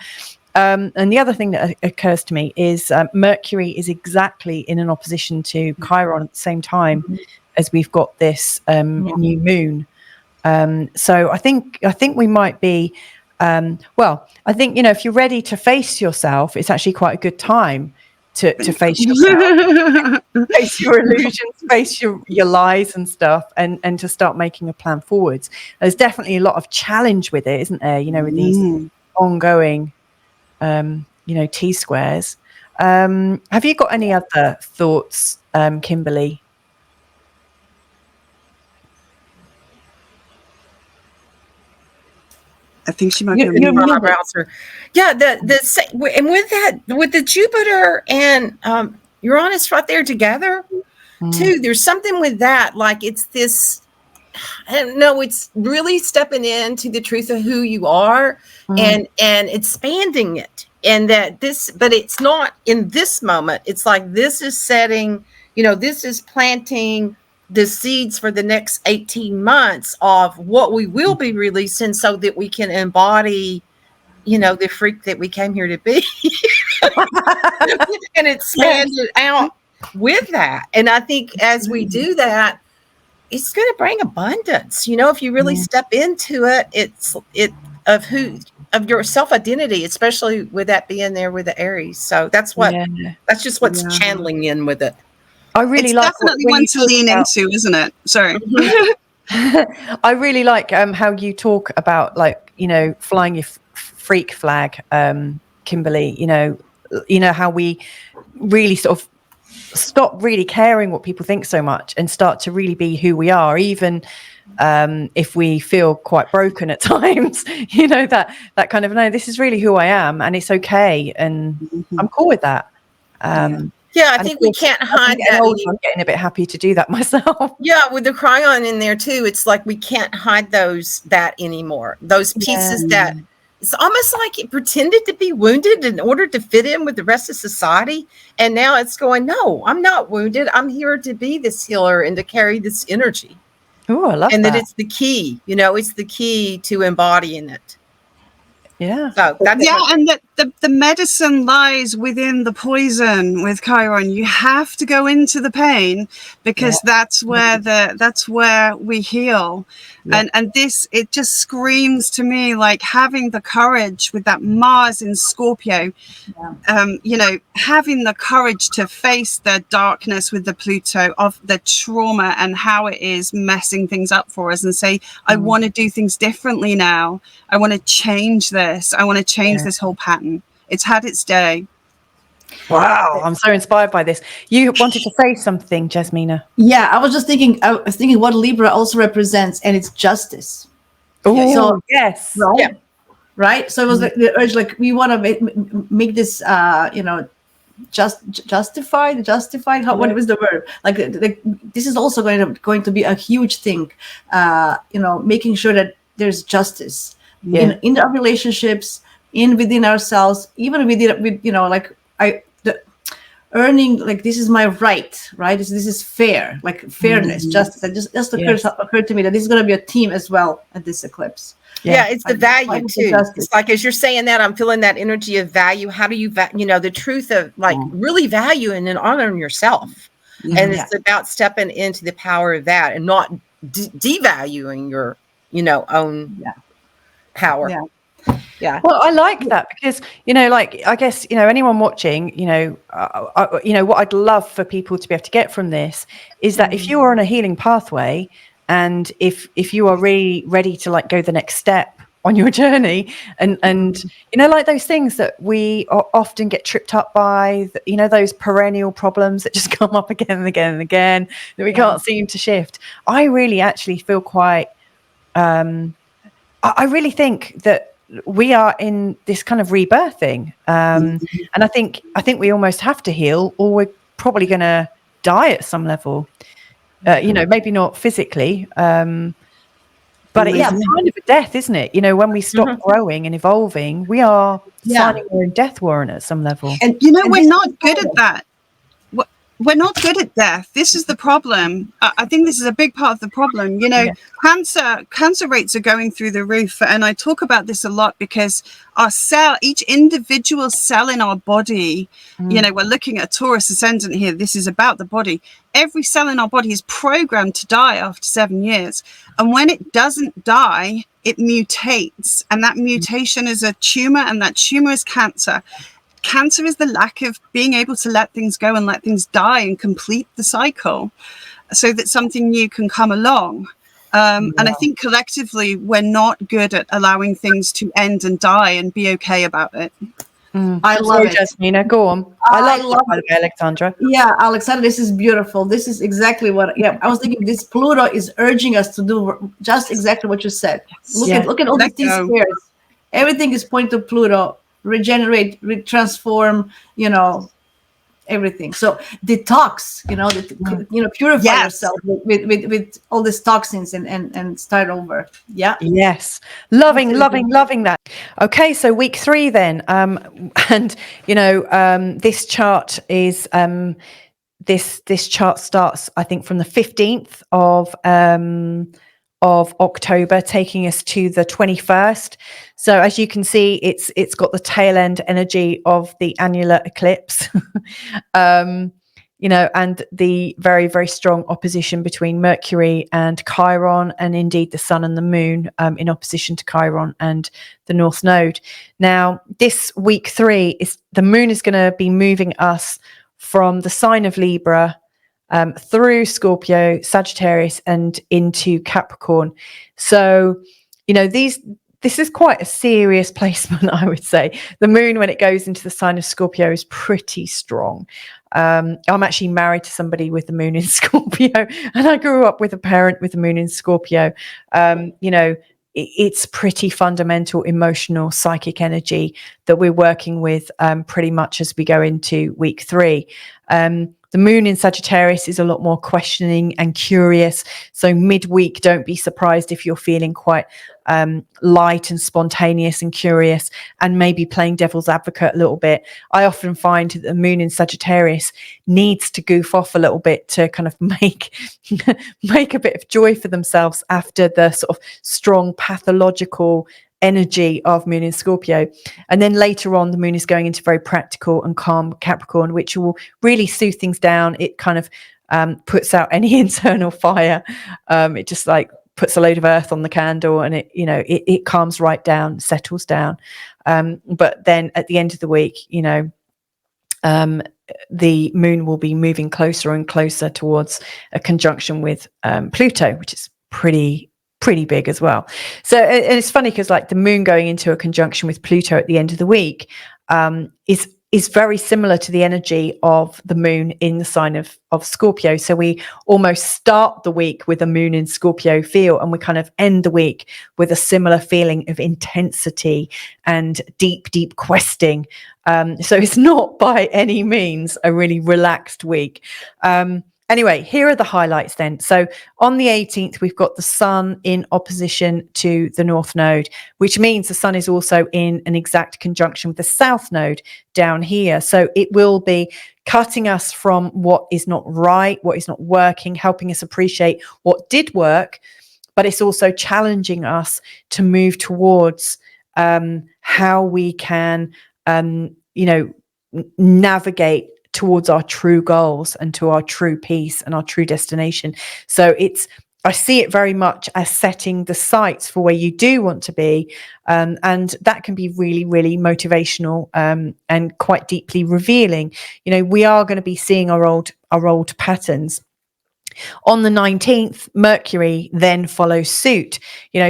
And the other thing that occurs to me is Mercury is exactly in an opposition to Chiron at the same time as we've got this new moon. So I think we might be, I think, if you're ready to face yourself, it's actually quite a good time to face yourself, face your illusions, face your lies and stuff, and to start making a plan forwards. There's definitely a lot of challenge with it, isn't there? With these ongoing, T-squares. Have you got any other thoughts, Kimberly? I think she might be You're my browser. Yeah, and with the Jupiter and Uranus right there together, too. There's something with that, like it's this. I don't know. It's really stepping into the truth of who you are and expanding it, and but it's not in this moment. It's like this is setting. This is planting the seeds for the next 18 months of what we will be releasing so that we can embody, the freak that we came here to be and expand it out with that. And I think as we do that, it's going to bring abundance. If you really step into it, it's of your self-identity, especially with that being there with the Aries. So that's just what's channeling in with it. I really it's like definitely one to lean into, isn't it? Sorry. I really like how you talk about flying your freak flag, Kimberly. How we really sort of stop really caring what people think so much and start to really be who we are, even if we feel quite broken at times. That kind of, no, this is really who I am, and it's okay, and I'm cool with that. Yeah, I think we can't hide that. I'm getting a bit happy to do that myself. Yeah, with the Chiron in there too, it's like we can't hide that anymore. Those pieces that it's almost like it pretended to be wounded in order to fit in with the rest of society. And now it's going, no, I'm not wounded. I'm here to be this healer and to carry this energy. Oh, I love that. And that it's the key, it's the key to embodying it. Yeah. So that's and that the medicine lies within the poison with Chiron. You have to go into the pain because that's where we heal. Yeah. And this, it just screams to me like having the courage with that Mars in Scorpio, having the courage to face the darkness with the Pluto of the trauma and how it is messing things up for us, and say, I want to do things differently now. I want to change this. I want to change this whole pattern. It's had its day. Wow, I'm so inspired by this. You wanted to say something, Jasmina? Yeah, I was thinking what Libra also represents, and it's justice. Oh, so, yes. Right? Yeah. Right? So it was like the urge, like we want to make this, justified. What was the word? Like this is also going to be a huge thing. Making sure that there's justice in our relationships, within ourselves, even earning, like this is my right? This is fair, like fairness, justice. That just occurred to me that this is going to be a theme as well at this eclipse. Yeah, it's the value too. It's like, as you're saying that, I'm feeling that energy of value. How do you, the truth of like really valuing and honoring yourself. And it's about stepping into the power of that and not devaluing your, own power. Yeah. Well, I like that because, I guess, anyone watching, what I'd love for people to be able to get from this is that if you are on a healing pathway And if you are really ready to like go the next step on your journey, and you know, like those things that we often get tripped up by, you know, those perennial problems that just come up again and again and again that we can't seem to shift. I really actually feel quite I really think that we are in this kind of rebirthing, and I think we almost have to heal, or we're probably going to die at some level. You know, maybe not physically, but it's kind of a death, isn't it? You know, when we stop growing and evolving, we are signing our own death warrant at some level. And you know, we're not good at that. We're not good at death. This is the problem. I think this is a big part of the problem. You know, cancer rates are going through the roof. And I talk about this a lot because our cell, each individual cell in our body, you know, we're looking at a Taurus ascendant here. This is about the body. Every cell in our body is programmed to die after 7 years. And when it doesn't die, it mutates. And that mutation is a tumor, and that tumor is cancer. Cancer is the lack of being able to let things go and let things die and complete the cycle so that something new can come along. And I think collectively, we're not good at allowing things to end and die and be okay about it. I love it. Jasmina, go on. I love it, Alexandra. Yeah, Alexandra, this is beautiful. This is exactly what, I was thinking this Pluto is urging us to do just exactly what you said. Look at all these spheres. Everything is pointing to Pluto. Regenerate, transform, you know, everything. So detox, you know, purify yourself with all these toxins and start over. Yeah. Yes. Loving that. Okay, so week 3 then. And you know, this chart is this chart starts, I think, from the 15th of October, taking us to the 21st. So as you can see, it's got the tail end energy of the annular eclipse, you know, and the very, very strong opposition between Mercury and Chiron, and indeed the sun and the moon in opposition to Chiron and the North Node. Now, this week 3 is the moon is going to be moving us from the sign of Libra through Scorpio, Sagittarius, and into Capricorn. So, you know, this is quite a serious placement, I would say. The moon, when it goes into the sign of Scorpio, is pretty strong. I'm actually married to somebody with the moon in Scorpio, and I grew up with a parent with the moon in Scorpio. You know, it's pretty fundamental emotional psychic energy that we're working with pretty much as we go into week 3. The moon in Sagittarius is a lot more questioning and curious. So midweek, don't be surprised if you're feeling quite light and spontaneous and curious, and maybe playing devil's advocate a little bit. I often find that the moon in Sagittarius needs to goof off a little bit to kind of make a bit of joy for themselves after the sort of strong pathological energy of moon in Scorpio. And then later on, the moon is going into very practical and calm Capricorn, which will really soothe things down. It kind of puts out any internal fire. It just like puts a load of earth on the candle, and it, you know, it calms right down, settles down. But then at the end of the week, you know, the moon will be moving closer and closer towards a conjunction with Pluto, which is pretty big as well. So, and it's funny because like the moon going into a conjunction with Pluto at the end of the week is very similar to the energy of the moon in the sign of Scorpio. So we almost start the week with a moon in Scorpio feel, and we kind of end the week with a similar feeling of intensity and deep questing. So it's not by any means a really relaxed week. Anyway, here are the highlights then. So on the 18th, we've got the sun in opposition to the North Node, which means the sun is also in an exact conjunction with the South Node down here. So it will be cutting us from what is not right, what is not working, helping us appreciate what did work, but it's also challenging us to move towards how we can, you know, navigate towards our true goals and to our true peace and our true destination. So I see it very much as setting the sights for where you do want to be. And that can be really, really motivational and quite deeply revealing. You know, we are going to be seeing our old patterns. On the 19th, Mercury then follows suit.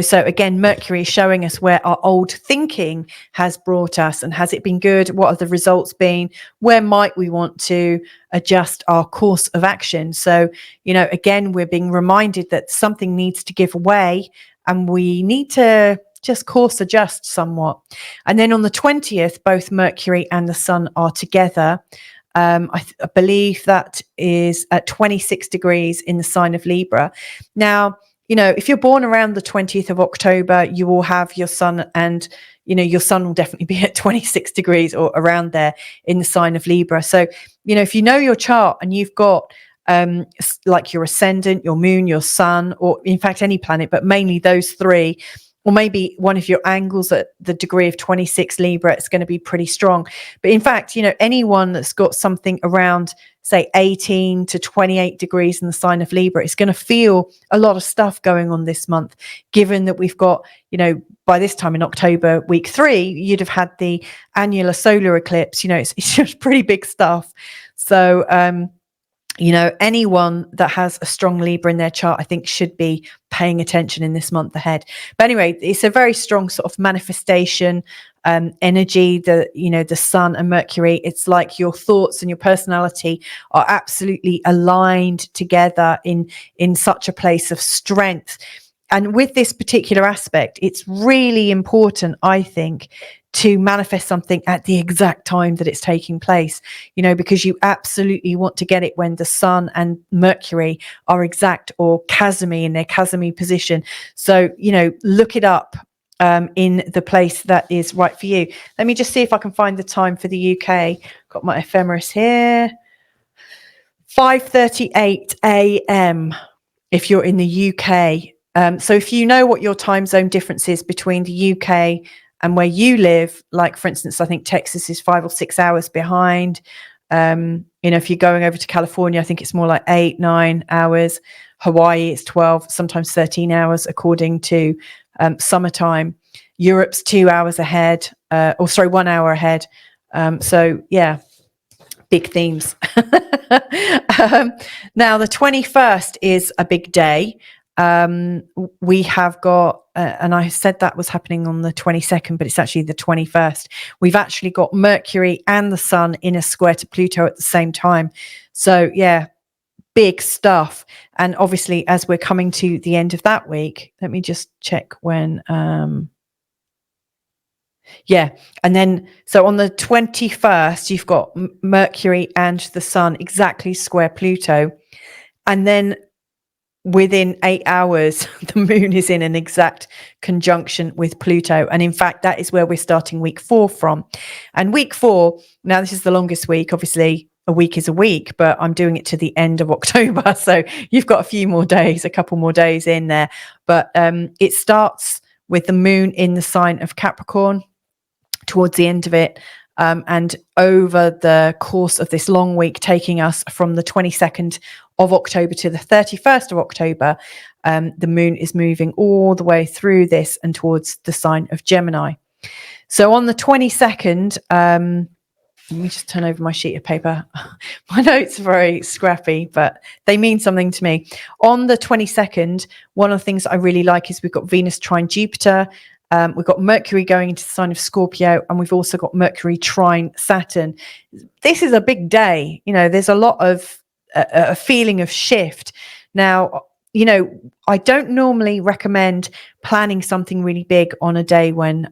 So again, Mercury is showing us where our old thinking has brought us, and has it been good? What have the results been? Where might we want to adjust our course of action? So, again, we're being reminded that something needs to give way, and we need to just course adjust somewhat. And then on the 20th, both Mercury and the Sun are together. I believe that is at 26 degrees in the sign of Libra. Now, if you're born around the 20th of October, you will have your Sun, and, your Sun will definitely be at 26 degrees or around there in the sign of Libra. So, if you know your chart and you've got like your ascendant, your moon, your Sun, or in fact any planet, but mainly those three, or maybe one of your angles at the degree of 26 Libra, it's going to be pretty strong. But in fact, anyone that's got something around, say, 18 to 28 degrees in the sign of Libra, is going to feel a lot of stuff going on this month, given that we've got, by this time in October, week 3, you'd have had the annular solar eclipse. It's just pretty big stuff. So, anyone that has a strong Libra in their chart, I think, should be paying attention in this month ahead. But anyway, it's a very strong sort of manifestation energy. The Sun and Mercury, it's like your thoughts and your personality are absolutely aligned together in such a place of strength. And with this particular aspect, it's really important, I think, to manifest something at the exact time that it's taking place, because you absolutely want to get it when the Sun and Mercury are exact or chasmy in their chasmy position. So, look it up in the place that is right for you. Let me just see if I can find the time for the UK. Got my ephemeris here. 5:38 a.m. if you're in the UK. So if you know what your time zone difference is between the UK and where you live, like, for instance, I think Texas is 5 or 6 hours behind. If you're going over to California, I think it's more like 8-9 hours. Hawaii is 12, sometimes 13 hours, according to summertime. Europe's 2 hours ahead, 1 hour ahead. So yeah, big themes. Now, the 21st is a big day. We have got, and I said that was happening on the 22nd, but it's actually the 21st. We've actually got Mercury and the Sun in a square to Pluto at the same time. So yeah, big stuff. And obviously, as we're coming to the end of that week, let me just check when, and then, so on the 21st, you've got Mercury and the Sun exactly square Pluto. And then within 8 hours, the moon is in an exact conjunction with Pluto. And in fact, that is where we're starting week 4 from. And week 4, now this is the longest week. Obviously, a week is a week, but I'm doing it to the end of October. So you've got a few more days, a couple more days in there. But it starts with the moon in the sign of Capricorn towards the end of it. And over the course of this long week, taking us from the 22nd of October to the 31st of October, the moon is moving all the way through this and towards the sign of Gemini. So on the 22nd, let me just turn over my sheet of paper. My notes are very scrappy, but they mean something to me. On the 22nd, one of the things I really like is we've got Venus trine Jupiter. We've got Mercury going into the sign of Scorpio, and we've also got Mercury trine Saturn. This is a big day. There's a lot of a feeling of shift. Now, I don't normally recommend planning something really big on a day when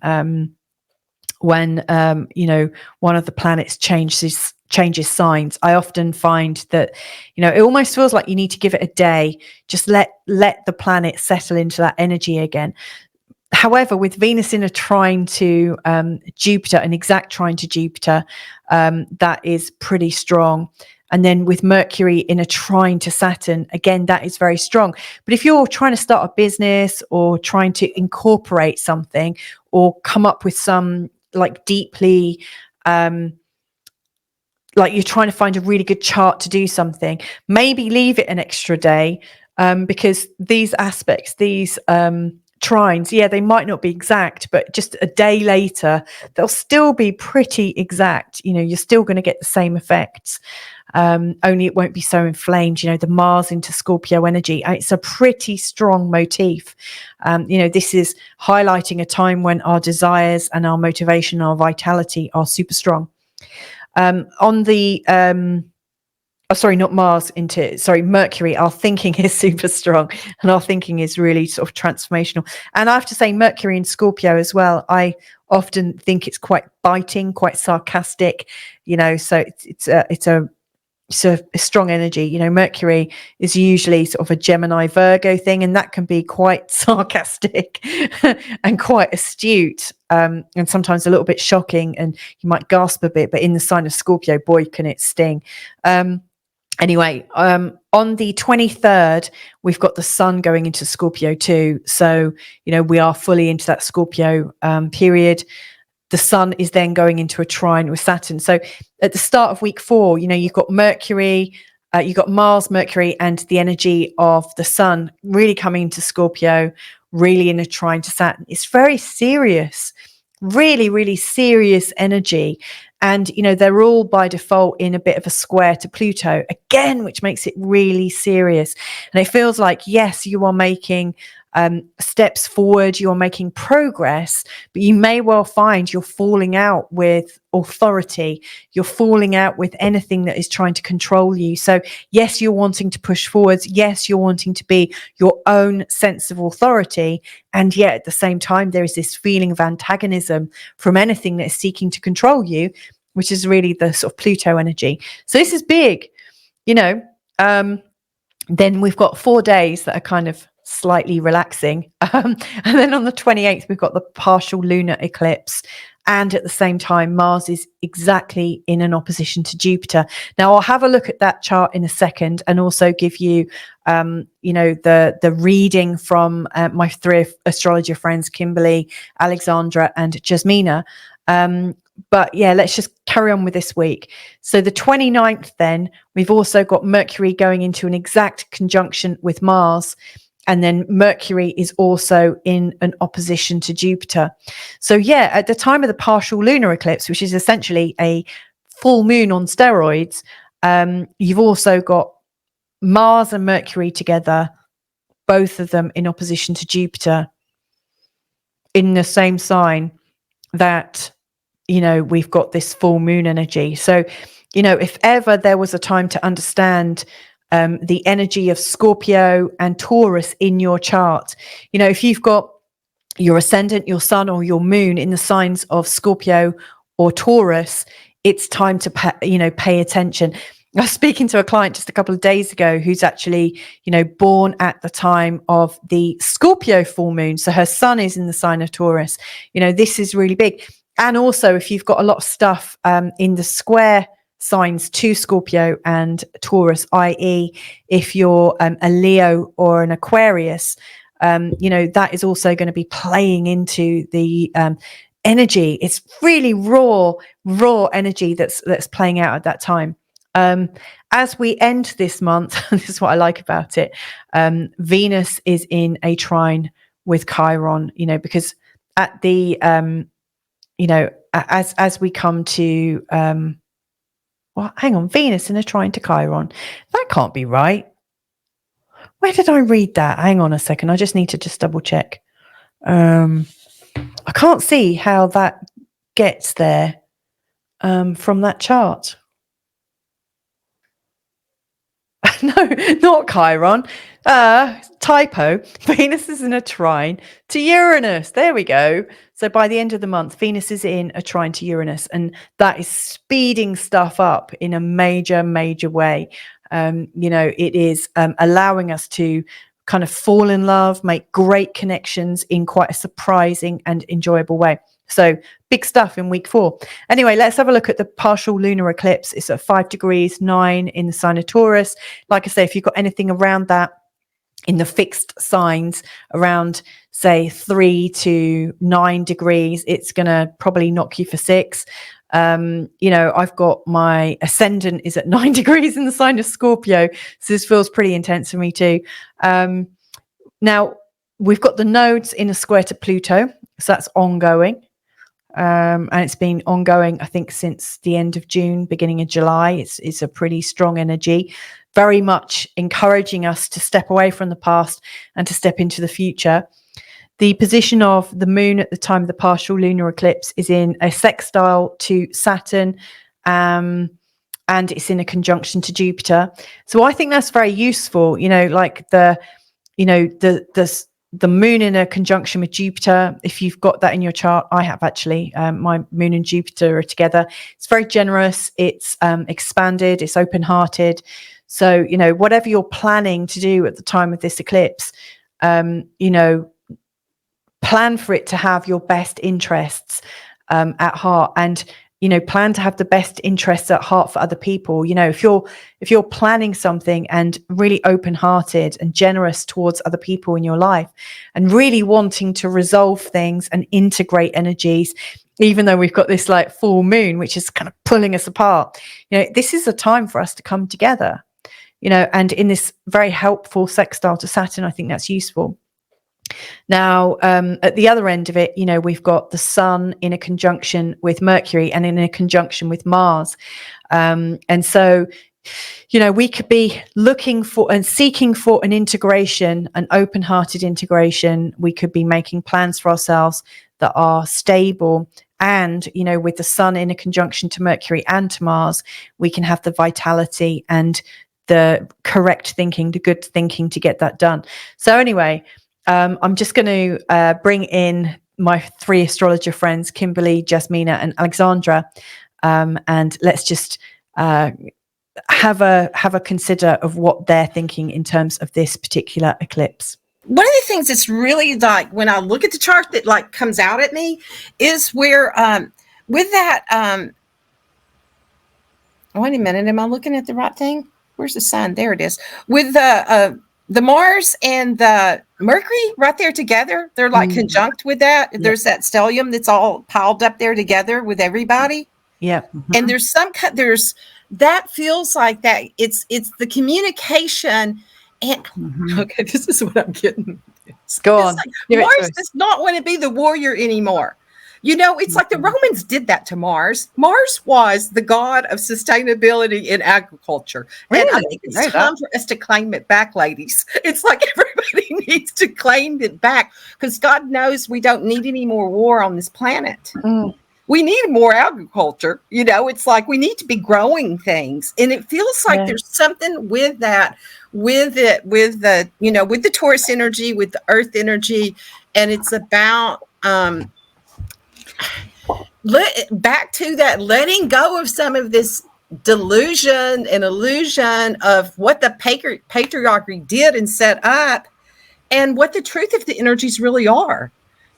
one of the planets changes signs. I often find that, it almost feels like you need to give it a day. Just let the planet settle into that energy again. However, with Venus in a trine to Jupiter, an exact trine to Jupiter, that is pretty strong. And then with Mercury in a trine to Saturn, again, that is very strong. But if you're trying to start a business or trying to incorporate something or come up with some like deeply, like you're trying to find a really good chart to do something, maybe leave it an extra day, because these aspects, these trines, yeah, they might not be exact, but just a day later, they'll still be pretty exact. You know, you're still going to get the same effects. Only it won't be so inflamed. You know, the Mars into Scorpio energy, it's a pretty strong motif. You know, this is highlighting a time when our desires and our motivation, our vitality are super strong. On the not Mars into, Mercury, our thinking is super strong, and our thinking is really sort of transformational. And I have to say, Mercury in Scorpio as well, I often think it's quite biting, quite sarcastic, you know, so it's a strong energy. You know, Mercury is usually sort of a Gemini Virgo thing, and that can be quite sarcastic and quite astute, and sometimes a little bit shocking, and you might gasp a bit, but in the sign of Scorpio, boy, can it sting. Anyway, on the 23rd, we've got the sun going into Scorpio too. So, you know, we are fully into that Scorpio period. The sun is then going into a trine with Saturn. So at the start of week 4, you know, you've got Mercury, you've got Mars, Mercury, and the energy of the sun really coming into Scorpio, really in a trine to Saturn. It's very serious, really, really serious energy. And, you know, they're all by default in a bit of a square to Pluto again, which makes it really serious. And it feels like, yes, you are making steps forward, you're making progress, but you may well find you're falling out with authority. You're falling out with anything that is trying to control you. So yes, you're wanting to push forwards. Yes, you're wanting to be your own sense of authority. And yet at the same time, there is this feeling of antagonism from anything that is seeking to control you, which is really the sort of Pluto energy. So this is big, you know. Then we've got 4 days that are kind of slightly relaxing. And then on the 28th, we've got the partial lunar eclipse. And at the same time, Mars is exactly in an opposition to Jupiter. Now, I'll have a look at that chart in a second and also give you, you know, the reading from my 3 astrologer friends, Kimberly, Alexandra, and Jasmina. But yeah, let's just carry on with this week. So the 29th, then, we've also got Mercury going into an exact conjunction with Mars. And then Mercury is also in an opposition to Jupiter. So yeah, at the time of the partial lunar eclipse, which is essentially a full moon on steroids, you've also got Mars and Mercury together, both of them in opposition to Jupiter in the same sign that, you know, we've got this full moon energy. So, you know, if ever there was a time to understand the energy of Scorpio and Taurus in your chart, you know, if you've got your ascendant, your sun, or your moon in the signs of Scorpio or Taurus, it's time to pay attention. I was speaking to a client just a couple of days ago who's actually, you know, born at the time of the Scorpio full moon. So her sun is in the sign of Taurus. You know, this is really big. And also, if you've got a lot of stuff in the square signs to Scorpio and Taurus, i.e. if you're a Leo or an Aquarius, you know, that is also going to be playing into the energy. It's really raw energy that's playing out at that time. As we end this month, this is what I like about it, Venus is in a trine with Chiron, you know, because at the, you know, as we come to, well, hang on, Venus in a trine to Chiron. That can't be right. Where did I read that? Hang on a second. I just need to just double check. I can't see how that gets there from that chart. No, not Chiron. Typo. Venus is in a trine to Uranus. There we go. So by the end of the month, Venus is in a trine to Uranus, and that is speeding stuff up in a major way. You know, it is allowing us to kind of fall in love, make great connections in quite a surprising and enjoyable way. So big stuff in week 4. Anyway, let's have a look at the partial lunar eclipse. It's at 5 degrees 9 in the sign of Taurus. Like I say, if you've got anything around that in the fixed signs around, say, 3 to 9 degrees, it's going to probably knock you for 6. You know, I've got my ascendant is at 9 degrees in the sign of Scorpio. So this feels pretty intense for me too. Now, we've got the nodes in a square to Pluto, so that's ongoing. And it's been ongoing, I think, since the end of June, beginning of July. It's a pretty strong energy, very much encouraging us to step away from the past and to step into the future. The position of the moon at the time of the partial lunar eclipse is in a sextile to Saturn, and it's in a conjunction to Jupiter. So I think that's very useful, like the moon in a conjunction with Jupiter. If you've got that in your chart, I have actually, my moon and Jupiter are together. It's very generous. It's expanded. It's open-hearted. So, whatever you're planning to do at the time of this eclipse, plan for it to have your best interests at heart, and plan to have the best interests at heart for other people. If you're planning something and really open-hearted and generous towards other people in your life, and really wanting to resolve things and integrate energies, even though we've got this like full moon which is kind of pulling us apart, this is a time for us to come together, and in this very helpful sextile to Saturn, I think that's useful. Now, at the other end of it, we've got the sun in a conjunction with Mercury and in a conjunction with Mars. And so, we could be looking for and seeking for an integration, an open-hearted integration. We could be making plans for ourselves that are stable. And, with the sun in a conjunction to Mercury and to Mars, we can have the vitality and the correct thinking, the good thinking to get that done. So anyway, I'm just going to bring in my 3 astrologer friends, Kimberly, Jasmina, and Alexandra, and let's just have a consider of what they're thinking in terms of this particular eclipse. One of the things that's really like when I look at the chart that like comes out at me is where with that wait a minute, am I looking at the right thing? Where's the sun? There it is. With the Mars and the Mercury right there together, they're like conjunct with that. Yeah. There's that stellium that's all piled up there together with everybody. Yeah. Mm-hmm. And there's that feels like that. It's the communication. And okay, this is what I'm getting. Go on. Like Mars does not want to be the warrior anymore. It's like the Romans did that to Mars. Mars was the god of sustainability in agriculture. Really? And I think it's time for us to claim it back, ladies. It's like everybody needs to claim it back because God knows we don't need any more war on this planet. We need more agriculture. It's like we need to be growing things. And it feels like there's something with that, with the Taurus energy, with the earth energy. And it's about, back to that letting go of some of this delusion and illusion of what the patriarchy did and set up and what the truth of the energies really are,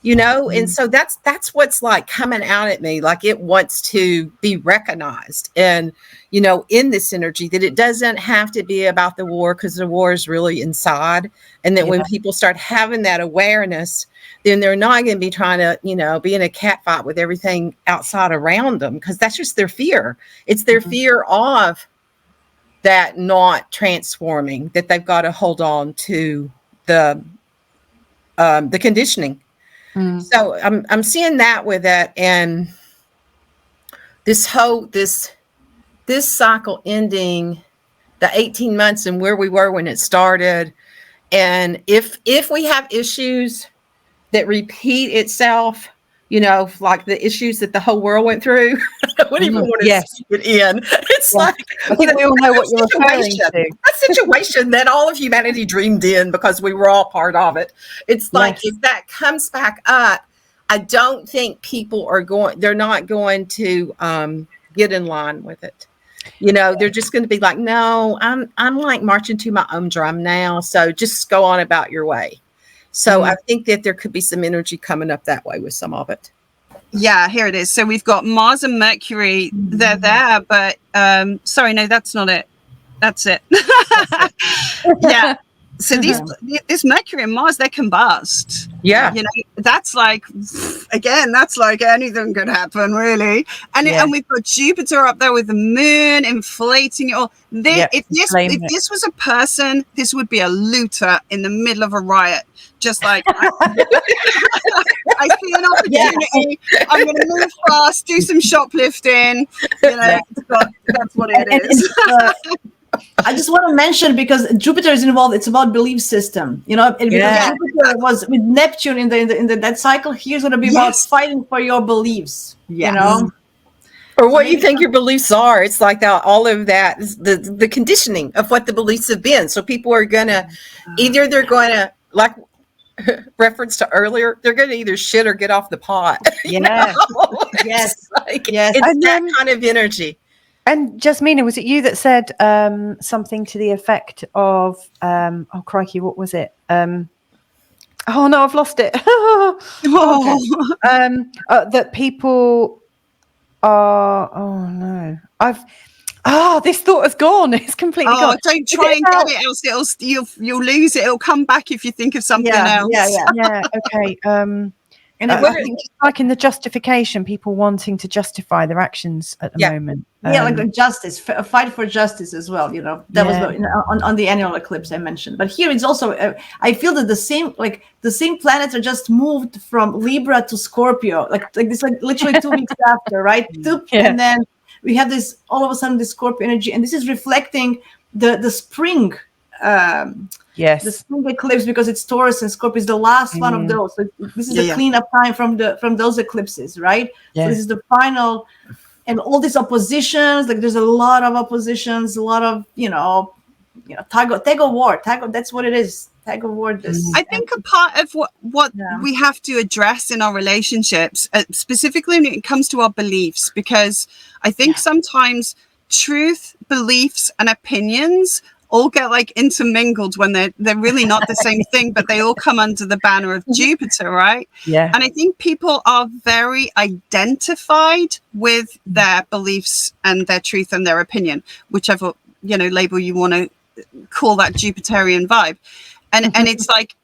and so that's what's like coming out at me, like it wants to be recognized and in this energy that it doesn't have to be about the war because the war is really inside, and that when people start having that awareness, then they're not going to be trying to, be in a cat fight with everything outside around them because that's just their fear. It's their fear of that not transforming, that they've got to hold on to the conditioning. So I'm seeing that with that, and this cycle ending, the 18 months and where we were when it started, and if we have issues that repeat itself, like the issues that the whole world went through. I wouldn't even want to see it in. It's like, I think we all know what you're referring to. That situation that all of humanity dreamed in because we were all part of it. It's like, if that comes back up, I don't think people they're not going to get in line with it. They're just going to be like, no, I'm like marching to my own drum now. So just go on about your way. So I think that there could be some energy coming up that way with some of it. Yeah, here it is. So we've got Mars and Mercury. They're there, but sorry, no, that's not it. That's it. Yeah. So this Mercury and Mars, they combust. Yeah. That's like, again, that's like anything could happen, really. And we've got Jupiter up there with the moon inflating it all. If this was a person, this would be a looter in the middle of a riot. just like I see an opportunity. I'm going to move fast, do some shoplifting. You know, that's what it is. I just want to mention, because Jupiter is involved, it's about belief system, you know, and because Jupiter was with Neptune in the that cycle, here's going to be about fighting for your beliefs, you know, or what you think your beliefs are. It's like that, all of that is the conditioning of what the beliefs have been. So people are going to either they're going to, like reference to earlier, they're going to either shit or get off the pot. Yes. It's that kind of energy. And Jasmina, was it you that said something to the effect of, oh crikey, what was it? Oh no, I've lost it. That people are, oh no, this thought has gone. It's completely gone. Don't try and get it, else you'll lose it. It'll come back if you think of something else. Yeah. Okay. And I think just like in the justification, people wanting to justify their actions at the moment. Like the justice, fight for justice as well. You know, that was on the annual eclipse I mentioned. But here it's also, I feel that the same planets are just moved from Libra to Scorpio, like this, like literally 2 weeks after, right? And then we have this, all of a sudden, the Scorpio energy, and this is reflecting the spring. The spring eclipse, because it's Taurus and Scorpio is the last one of those. So this is a cleanup time from those eclipses, right? So this is the final, and all these oppositions. Like there's a lot of oppositions, a lot of tag of war. That's what it is. Tag of war. I think a part of what we have to address in our relationships, specifically when it comes to our beliefs, because I think sometimes truth, beliefs, and opinions all get like intermingled when they're really not the same thing, but they all come under the banner of Jupiter, right? Yeah. And I think people are very identified with their beliefs and their truth and their opinion, whichever label you want to call that Jupiterian vibe. And it's like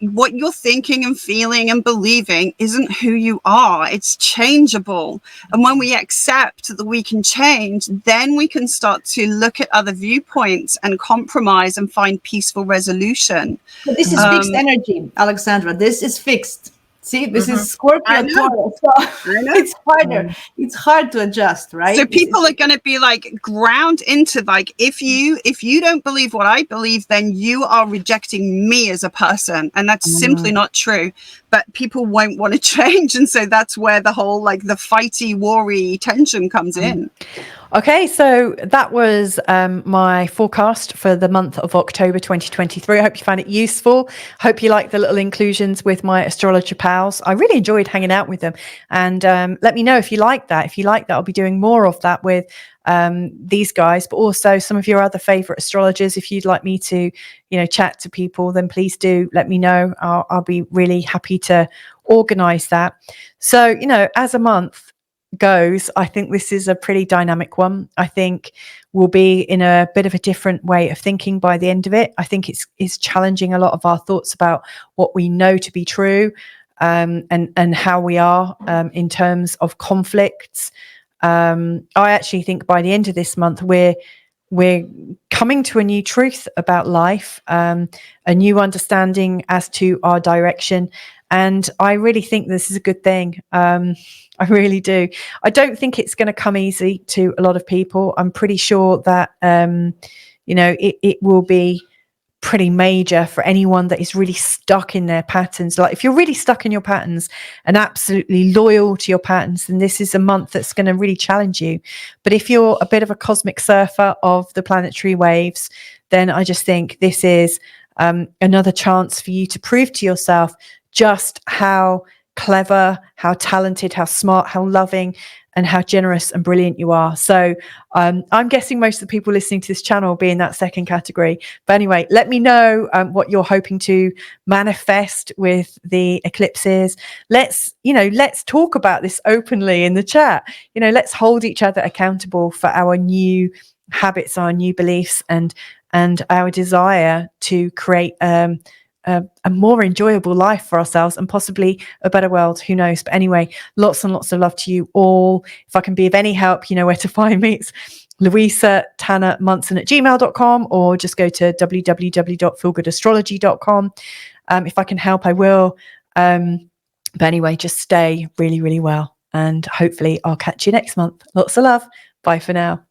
what you're thinking and feeling and believing isn't who you are. It's changeable. And when we accept that we can change, then we can start to look at other viewpoints and compromise and find peaceful resolution. But this is fixed energy, Alexandra. This is fixed. See, this is Scorpio Taurus, so it's harder. It's hard to adjust, right? So people are going to be like ground into like, if you don't believe what I believe, then you are rejecting me as a person, and that's simply not true. But people won't want to change, and so that's where the whole like the fighty, warry tension comes in. Okay, so that was my forecast for the month of October 2023. I hope you found it useful. Hope you like the little inclusions with my astrologer pals. I really enjoyed hanging out with them. And let me know if you like that. If you like that, I'll be doing more of that with these guys, but also some of your other favorite astrologers. If you'd like me to, chat to people, then please do let me know. I'll be really happy to organize that. So, as a month goes, I think this is a pretty dynamic one. I think we'll be in a bit of a different way of thinking by the end of it. I think it's challenging a lot of our thoughts about what we know to be true, and how we are in terms of conflicts. I actually think by the end of this month we're coming to a new truth about life, a new understanding as to our direction. And I really think this is a good thing. I really do. I don't think it's going to come easy to a lot of people. I'm pretty sure that, it will be pretty major for anyone that is really stuck in their patterns. Like if you're really stuck in your patterns and absolutely loyal to your patterns, then this is a month that's going to really challenge you. But if you're a bit of a cosmic surfer of the planetary waves, then I just think this is another chance for you to prove to yourself just how clever, how talented, how smart, how loving, and how generous and brilliant you are. So I'm guessing most of the people listening to this channel will be in that second category. But anyway, let me know what you're hoping to manifest with the eclipses. Let's talk about this openly in the chat. Let's hold each other accountable for our new habits, our new beliefs, and our desire to create a more enjoyable life for ourselves and possibly a better world. Who knows? But anyway, lots and lots of love to you all. If I can be of any help, you know where to find me. It's louisatannermunson@gmail.com, or just go to www.feelgoodastrology.com. If I can help, I will. But anyway, just stay really, really well. And hopefully I'll catch you next month. Lots of love. Bye for now.